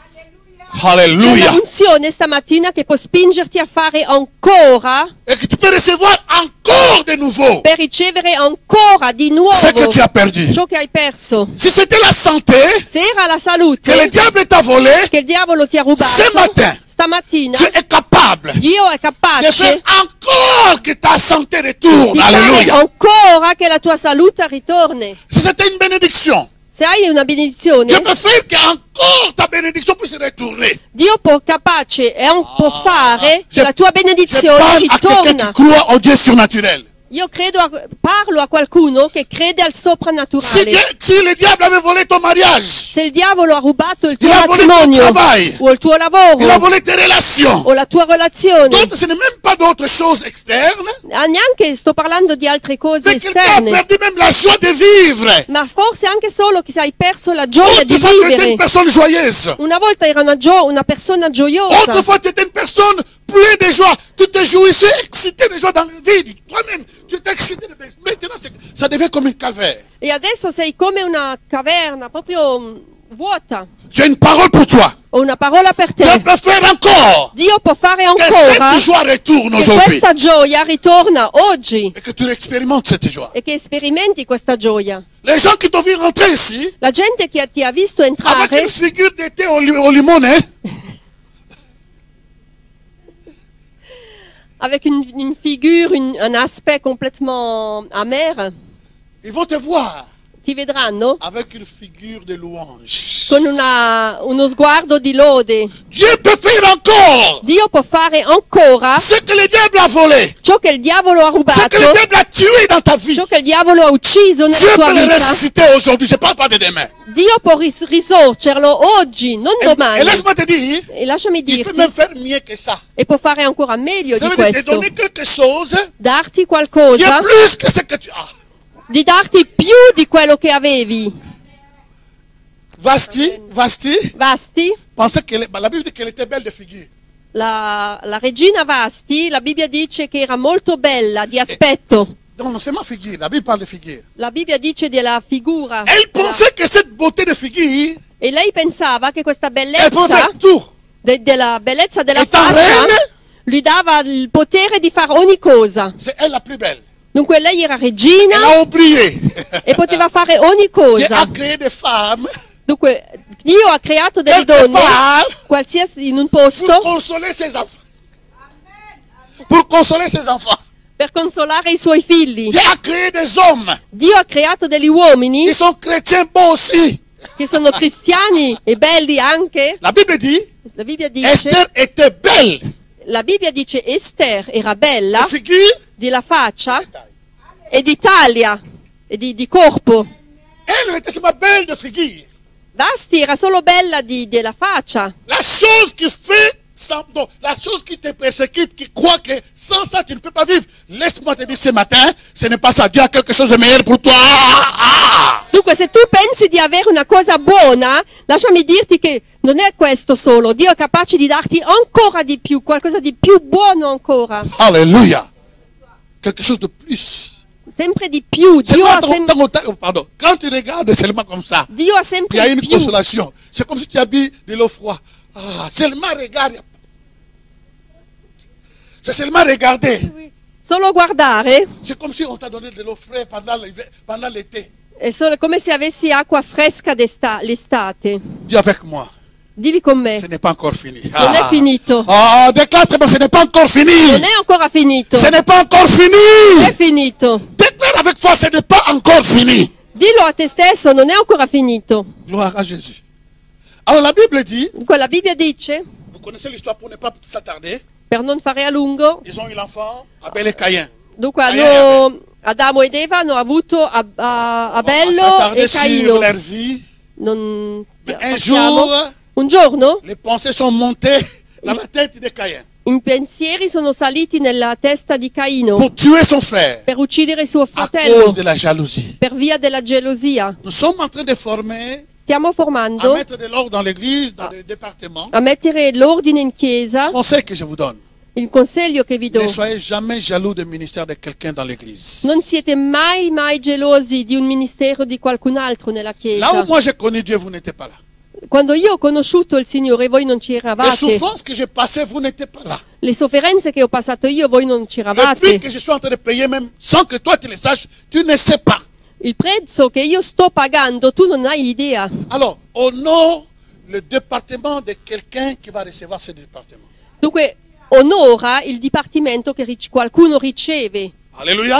C'è Alléluia. un'unzione stamattina che può spingerti a fare ancora, Et que tu peux recevoir encore de nouveau per ricevere ancora di ce que nuovo tu as perdu. ciò che hai perso. Si c'était la santé Se era la que le salute diable t'a volé, che il diavolo ti ha ce rubato, matin, stamattina tu es capable Dio è de faire capace encore que ta santé retourne. di fare Alléluia. ancora che la tua salute ritorni. Si c'était une bénédiction, Se hai una benedizione, Dieu peut faire que encore ta bénédiction puisse retourner. Dio può capace e può fare Je- che la tua Je benedizione parle à quelqu'un ritorna. qui croit au Dieu surnaturel. Io parlo a qualcuno che crede al Si, soprannaturale. si le diable avait volé ton mariage, Se il diavolo ha rubato il tuo Il ha volé matrimonio tuo travail. o il tuo il a lavoro volé tes relations. o la tua relazione, Donc ce n'est même pas d'autres choses externes, neanche sto parlando di altre cose mais quelqu'un a esterne, perdu même la joie de vivre. ma forse anche solo che hai perso la gioia di Autrefois tu étais une vivere. personne joyeuse. Una volta era una persona gioiosa, Autrefois tu étais une personne pleine de joie. Tu te jouissais, excité de joie dans la vie. Toi-même, tu étais excité de maintenant ça devient comme une calvaire. e adesso sei come una caverna proprio vuota. J'ai une parole pour toi. Ho una parola per Dieu te. peut faire encore Dio può fare que ancora cette joie retourne che aujourd'hui. questa gioia ritorna oggi Et que tu expérimentes cette joie. e che sperimenti questa gioia. Les gens qui t'ont vu rentrer ici, La gente che ti ha visto avec entrare une figure d'été au limone, avec une figure, un aspect complètement amer, ils vont te voir ti vedranno avec une figure de louange. con uno sguardo di lode. Dieu peut faire encore Dio può fare ancora ce que le diable a volé, ciò che il diavolo ha ce rubato, que le diable a tué dans ta vie. ciò che il diavolo ha ucciso nella Dieu tua peut le vita. ressusciter aujourd'hui. Je ne parle pas de demain. Dio può risorgerlo oggi, non Et domani. laisse-moi te dire, E lasciami il peut dirti, même faire mieux que ça. e può fare ancora meglio Ça di veut dire te questo, donner quelque chose darti qui est qualcosa, plus que ce que tu as. di darti più di quello che avevi. Vasti, Vasti, pensait la Bible dit qu'elle était belle de figure. la regina Vasti, la Bibbia dice che era molto bella di aspetto. Donc non seulement figure, la Bible parle de figure. La Bibbia dice della figura. Elle pensait que cette beauté de figure, E lei pensava che questa elle pouvait bellezza, faire tout. della bellezza della Étant faccia, reine, gli dava il potere di fare ogni cosa. c'est elle la plus belle. Dunque lei era Elle regina a oublié. e poteva fare ogni Dieu a cosa. créé des femmes Dunque Dio ha creato delle quelque donne part qualsiasi in un pour posto consoler ses enfants. Pour consoler ses enfants. per consolare i suoi figli. Dieu a créé des hommes. Dio ha creato degli uomini Ils sont chrétiens bons aussi. che sono cristiani e belli anche. La Bible dit, La Bibbia dice, Esther était belle. la Bibbia dice Esther era La bella figure, della faccia e d'Italia e di corpo. elle était seulement belle de figure. Vasti era solo bella della faccia. La chose qui fait, non, la chose qui te persécute, qui croit que sans ça tu ne peux pas vivre. Laisse-moi te dire ce matin, ce n'est pas ça. Dieu a quelque chose de meilleur pour toi. Dunque, se tu pensi di avere una cosa buona, lasciami dirti che non è questo solo. Dio è capace di darti ancora di più, qualcosa di più buono ancora. Alléluia. Quelque chose de plus. Sempre di più. Pardon. Quand tu regardes seulement comme ça, Dio ha il y sempre a di une più. consolation. C'est comme si tu habilles de l'eau froide. Ah, seulement regarde. C'est seulement regarder. Solo guardare C'est comme si on t'a donné de l'eau fraîche pendant l'été. è solo come se avessi acqua fresca l'estate. Dis avec moi. Dilli con me. Ce n'est pas encore fini. Non è finito. Ah, déclare très bien, ce n'est pas encore fini. Non è ancora finito. Ce n'est pas encore Non fini. è finito. Déclare avec foi, ce n'est pas encore fini. Dillo a te stesso, non è ancora finito. Gloire à Jésus. Alors la Bible dit, Dunque la Bibbia dice, vous connaissez l'histoire pour ne pas s'attarder. Per non fare a lungo, Ils ont eu l'enfant, Abel et Caïn. dunque Adamo ed Eva hanno avuto On va Abello s'attarder e sur Caino. leur vie. Non Mais un passiamo. jour, Un giorno les pensées sont montées dans la tête de Caïn i pensieri sono saliti nella testa di Caino pour tuer son frère per uccidere suo à fratello cause de la jalousie. per via della gelosia. Nous sommes en train de former, Stiamo à formando mettre de l'ordre dans l'église, dans les départements. a mettere l'ordine in chiesa. Conseil que je vous donne. Il consiglio che vi do: Ne soyez jamais jaloux du ministère de quelqu'un dans l'église. non siete mai gelosi di un ministero di qualcun altro nella Là chiesa. où moi j'ai connu Dieu, vous n'étiez pas là. Quando io ho conosciuto il Signore, voi non ci Les eravate. souffrances que j'ai passées, vous n'étiez pas là. Le sofferenze che ho passato io, voi non ci Le prix eravate. que je suis en train de payer, même sans que toi tu le saches, tu ne sais pas. Il prezzo che io sto pagando, tu non hai idea. Alors, honore le département de quelqu'un qui va recevoir ce département. Dunque, onora il dipartimento che qualcuno riceve. Alléluia.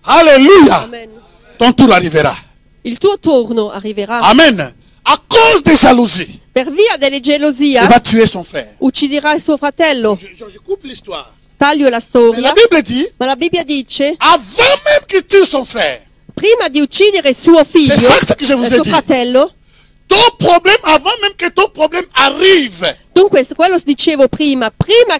Alléluia. Amen. Ton tour arrivera. Il tuo turno arriverà. Amen. À cause des jalousies, Per via delle il gelosia, va tuer son frère. ucciderà il suo fratello. Je coupe l'histoire. Taglio la Mais storia. la Bible dit, Ma la Bibbia dice: avant même qu'il tue son frère, prima di uccidere suo figlio, c'est ça que je vous ai suo dit. fratello, Ton problème, avant même que ton problème arrive, dunque quello dicevo prima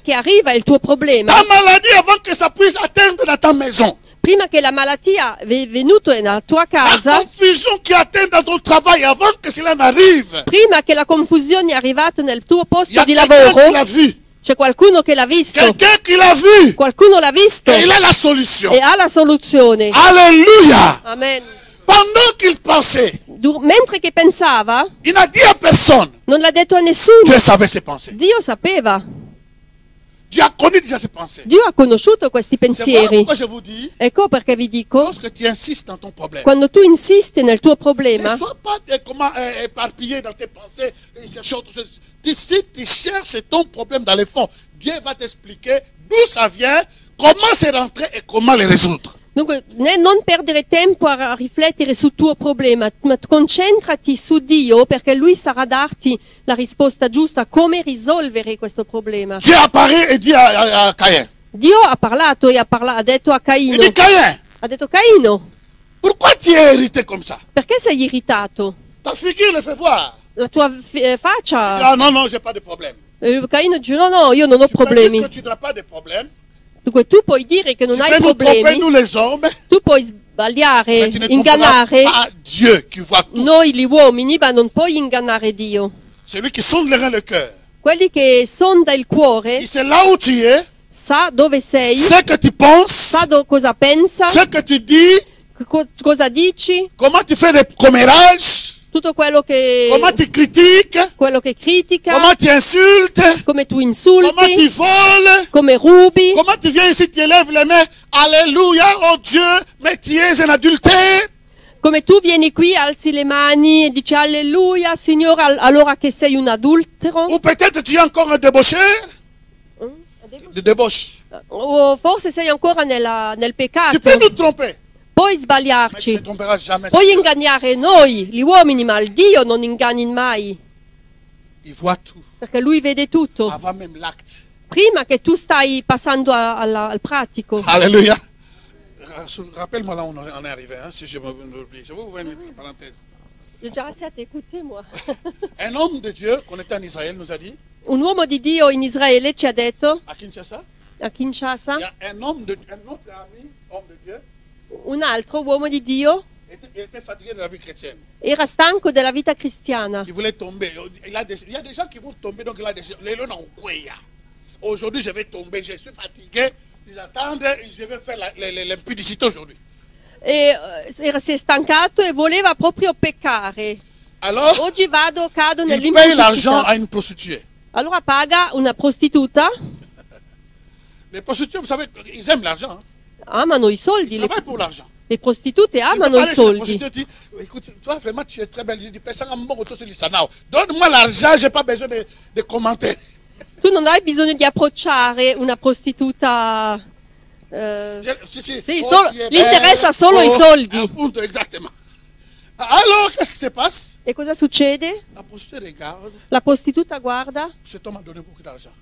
che arriva il tuo problema, ta maladie, avant que ça puisse atteindre dans ta maison, prima che la malattia è venuta nella tua la casa, confusion qui atteint dans ton travail, avant que cela n'arrive, prima che la confusione è arrivata nel tuo il y posto a di quelqu'un qui lavoro, l'a vu. c'è qualcuno che l'ha visto, Quelqu'un qui l'a vu. qualcuno l'ha visto Et il a la solution. e ha la soluzione. Alléluia. Amen. Pendant qu'il pensait, Mentre che pensava, il n'a dit à personne. non l'ha detto a nessuno. Dieu savait ses pensées. Dio sapeva. Dieu a connu déjà ses pensées. Dio ha conosciuto questi C'est voilà pensieri. pourquoi je vous dis, Ecco perché vi dico, lorsque tu insistes dans ton problème, quando tu insisti nel tuo ne problema, sois pas éparpillé dans tes pensées et chercher autre chose. Si tu cherches ton problème dans le fond, Dieu va t'expliquer d'où ça vient, comment c'est rentré et comment le résoudre. dunque non perdere tempo a riflettere sul tuo problema, ma concentrati su Dio perché Lui sarà darti la risposta giusta, come risolvere questo problema. Dieu apparaît et dit à Caïn, Dio ha parlato e ha detto a il Caino, dit Caïn, ha detto Caino, pourquoi tu es irrité comme ça? perché sei irritato? Ta figure le fait voir. La tua faccia. Ah non, non, j'ai pas de problème. Caino dice no, io non ho Tu peux dire problemi. que tu n'as pas de problème. Dunque tu puoi dire che non Tu hai peux nous tromper, problemi, nous les hommes, tu puoi sbagliare, mais tu ne tromperas ingannare pas Dieu qui voit tout. noi gli uomini, ma non puoi ingannare Dio. Celui qui sonde le rein, le cœur. Quelli che sonda il cuore, Il sait là où tu es, sa dove sei, ce que tu penses, sa cosa pensa, ce que tu dis, cosa dici, comment tu fais des commérages, tutto quello comment tu critiques, che critica, comment tu insultes, come tu comment tu insulti, voles, come rubi, comment tu viens ici, tu élèves les mains, alléluia, oh Dieu, mais tu es un adultère. come tu vieni qui, alzi le mani e dici alleluia, Signore, allora che sei un adultero, Ou peut-être tu es encore un débaucheur, de débauche. o forse sei ancora nel Tu peccato, peux nous tromper, puoi mais tu ne sbagliarci, tromperas jamais. puoi ingannare noi, gli uomini, ma il Dio non inganni mai, Il voit tout, perché Lui vede tutto, avant même l'acte. prima che tu stai passando al pratico. Alléluia. Rappelle-moi là où on est arrivé, hein, si je m'oublie. Je vais vous ouvrir une parenthèse. J'ai già assez à t'écouter, moi. Un homme de Dieu qu'on était en Israël nous a dit, Un uomo di Dio in Israele ci ha detto, à Kinshasa, a Kinshasa, il y a un autre ami, homme de Dieu, un altro uomo di Dio il était fatigué de la vie chrétienne. era stanco della vita cristiana. Il voulait tomber. Il y a des gens qui vont tomber, donc il a des aujourd'hui, je vais tomber, je suis fatigué, j'attends, je vais faire l'impudicité aujourd'hui. Si è stancato e voleva proprio peccare. Alors, Oggi cado il paye l'argent nell'impudicità. à une prostituée. Allora paga una prostituta, Les prostituées, vous savez, ils aiment l'argent. Hein. amano i soldi, Ils travaillent pour l'argent. le prostitute Tu amano peux i parler sur la soldi. prostituée, tu dis, écoute, toi vraiment tu es très belle. Je dis, donne-moi l'argent, je n'ai pas besoin de commentaires. Tu non hai bisogno di approcciare una prostituta. Sì, Sì, gli interessa solo i soldi. Appunto, exactement. Alors, qu'est-ce qui se passe? E cosa succede? La prostituée regarde. La prostituta guarda, Cet homme a donné beaucoup d'argent.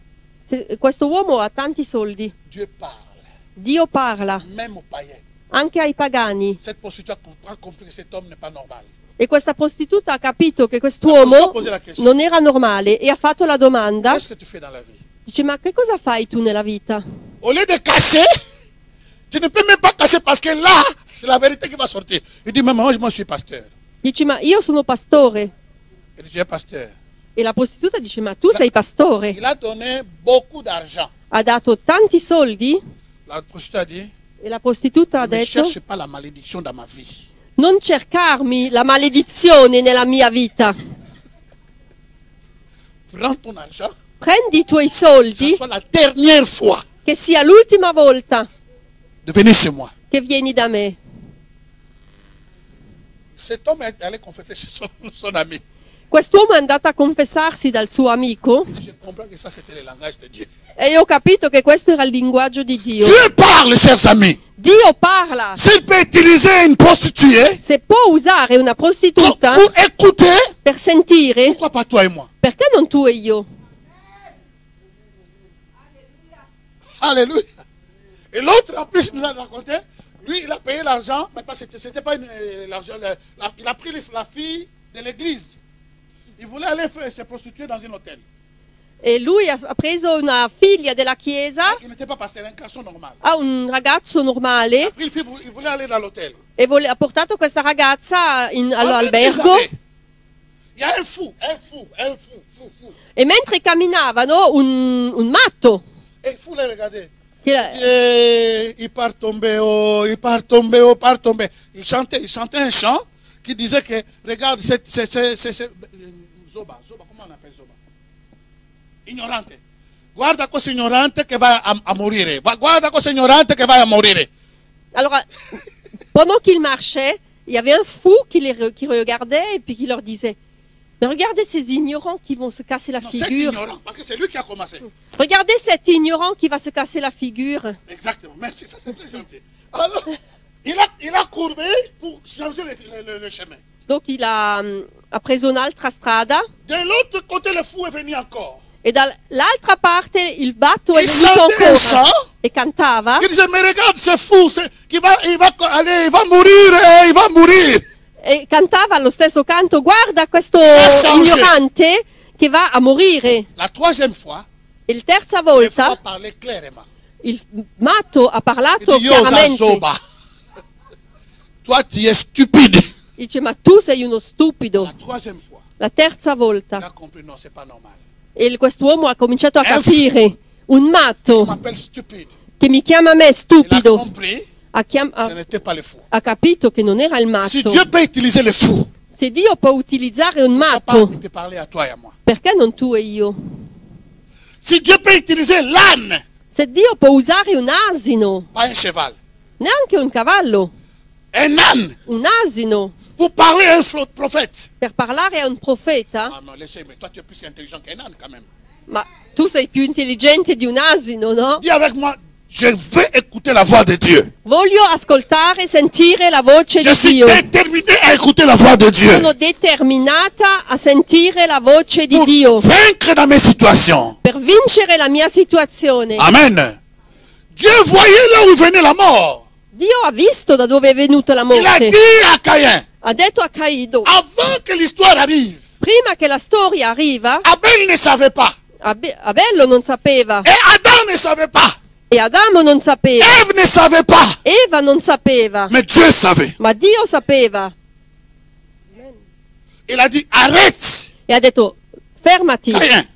questo uomo ha tanti soldi, Dieu parle, Dio parla, même aux païens. anche ai pagani. Cette prostituée a compris que cet homme n'est pas normal. E questa prostituta ha capito che Ma quest'uomo poser la question. non era normale e ha fatto la domanda. Qu'est-ce que tu fais dans la vie? Dice, ma che cosa fai tu nella vita? Au lieu de cacher, tu ne peux même pas cacher parce que là, c'est la vérité qui va sortir. Il dit, mais moi, je suis pasteur. Dice, ma io sono pastore. Il dit, tu es pasteur. E la prostituta dice, ma tu sei pastore. Il a donné beaucoup d'argent. Ha dato tanti soldi La prostituée a dit, e la prostituta ha ne detto, cherche pas la malédiction dans ma vie. non cercarmi la maledizione nella mia vita. Prends ton argent, Prendi i tuoi que ce soldi, soit la dernière fois che sia l'ultima volta de venir chez moi. che vieni da me. Cet homme est allé confesser chez son ami. Quest'uomo è andato a confessarsi dal suo amico Je comprends que ça, c'était le langage de Dieu. e io ho capito che questo era il linguaggio di Dio. Dieu parle, chers amis. Dio parla. S'il peut utiliser une prostituée Se può usare una prostituta pour écouter, per sentire, pourquoi pas toi et moi? perché non tu e io? Alléluia. Et l'autre, en plus, nous a raconté, lui, il a payé l'argent, mais c'était pas l'argent. Il a pris la fille de l'église. Il voulait aller se prostituer dans un hôtel. E lui ha preso una figlia della chiesa, Il n'était pas pasteur, un garçon normal. un ragazzo normale, Après, il voulait aller dans l'hôtel. e ha portato questa ragazza all'albergo. Il y a un fou. E mentre camminavano, un matto, Et il faut les regarder. che Et il part tomber, il part tomber. Il chantait un chant qui disait que, regarde, c'est Zoba, comment on appelle Zoba? Ignorante. Guarda questo ignorante che va a morire. Guarda questo ignorante che va a morire. Alors, pendant qu'ils marchaient, il y avait un fou qui regardait et puis qui leur disait, mais regardez ces ignorants qui vont se casser la Non, c'est figure. ignorant, parce que c'est lui qui a commencé. Regardez cet ignorant qui va se casser la figure. Exactement, merci, ça c'est très gentil. Alors, il a courbé pour changer le chemin. Donc il ha preso un'altra strada De l'autre côté, le fou est venu encore. e dall'altra parte il batto è Il venuto chantait un ancora chant. e cantava Il disait, mais regarde, c'est fou, il va mourir. e cantava allo stesso canto, guarda questo changé. ignorante che va a morire. La troisième fois, E la terza il faut volta parler clairement. il matto ha Il parlato dit, Yosa chiaramente. Zoba, toi tu es stupide. Dice, ma tu sei uno stupido. La troisième fois, La terza il volta. a compris, non, c'est pas normal. E quest'uomo ha cominciato a Elf. capire, un Il matto m'appelle stupide. che mi chiama me Il a stupido, compris, ce ce n'était pas le fou. ha capito che non era il Si matto. Dieu peut utiliser le fou, Se Dio può utilizzare un papa, matto, il te parlait à toi et à moi. perché non tu e io? Si Dieu peut utiliser l'âne, Se Dio può usare un asino, pas un cheval, neanche un cavallo, un âne, un asino, pour parler à un prophète. per parlare a un profeta, Ah non, laissez, mais toi tu es plus intelligent qu'un âne quand même. ma tu sei più intelligente di un asino, no? Dis avec moi, je veux écouter la voix de Dieu. Voglio ascoltare e sentire la voce Je di suis Dio. déterminé à écouter la voix de Dieu. Sono determinata a sentire la voce di Pour Dio vaincre dans mes situations. per vincere la mia situazione. Amen. Dieu voyait là où venait la mort. Dio ha visto da dove è venuta la Il a morte. dit à Caïn, Ha detto a Caino, avant que l'histoire arrive, prima che la storia arriva, Abel ne savait pas. Abello non sapeva Et Adam ne savait pas. e Adamo non sapeva, Ève ne savait pas. Eva non sapeva, Mais Dieu savait. ma Dio sapeva Il a dit, arrête. e ha detto fermati Caïn, le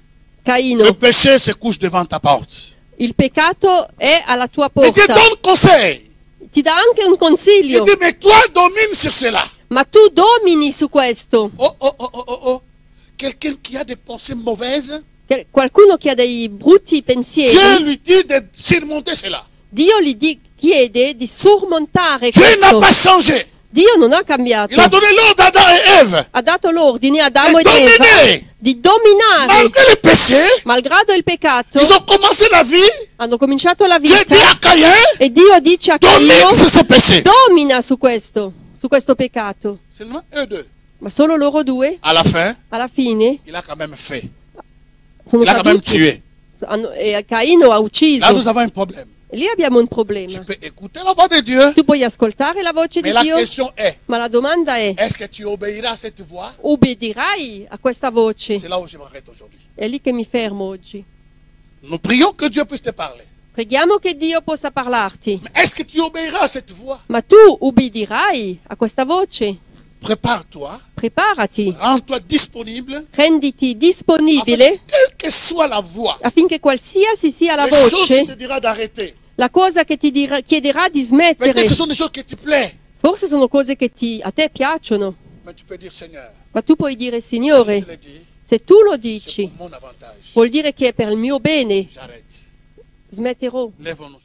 Caino, péché se couche devant ta porte. il peccato è alla tua Et Dieu porta. donne conseil. Ti dà anche un Il consiglio, dit, mais toi domine sur cela. ma tu domini su questo. Oh. Quelqu'un qui a des pensées mauvaises, Qualcuno che ha dei brutti pensieri, Dieu lui dit de surmonter cela. Dio gli chiede di surmontare Dieu n'a questo. pas changé. Dio non ha cambiato. Il a donné l'ordre à Adam et Ève Ha dato l'ordine a Adamo de ed Eva dominer. di dominare. Malgré le péché, Malgrado il peccato, ils ont commencé la vie. hanno cominciato la Dieu vita dit à Caïn, e Dio dice a domine Caino, sur ce péché. domina su questo. su questo peccato. Seulement eux deux. Ma solo loro due, À la fin, alla fine, il a quand même fait. sono Il a quand même caduti. tué. E Caino ha Là, ucciso. nous avons un problème. E lì abbiamo un Tu problema. peux écouter la voix de Dieu, Tu puoi ascoltare la voce mais di la Dio, question est, ma la domanda è, est-ce que tu obéiras à cette voix? obbedirai a questa voce? C'est là où je m'arrête aujourd'hui. È lì che mi fermo oggi. Nous prions que Dieu puisse te parler. Preghiamo che Dio possa parlarti. Mais est-ce que tu obéiras à cette voix? Ma tu ubbdirai a questa voce? Prépare-toi, Preparati, rends-toi disponible, renditi afin disponibile que quelle que soit la voix, affinché qualsiasi sia la les choses qui voce, te dira d'arrêter. la cosa che ti chiederà di smettere. Peut-être ce sont des choses qui te plaisent, Forse sono cose che a te piacciono, mais tu peux dire Seigneur, ma tu puoi dire, si Signore, tu le dis, se tu lo c'est dici, pour mon avantage. vuol dire che è per il mio bene. J'arrête. Smetterò. Lèvons-nous.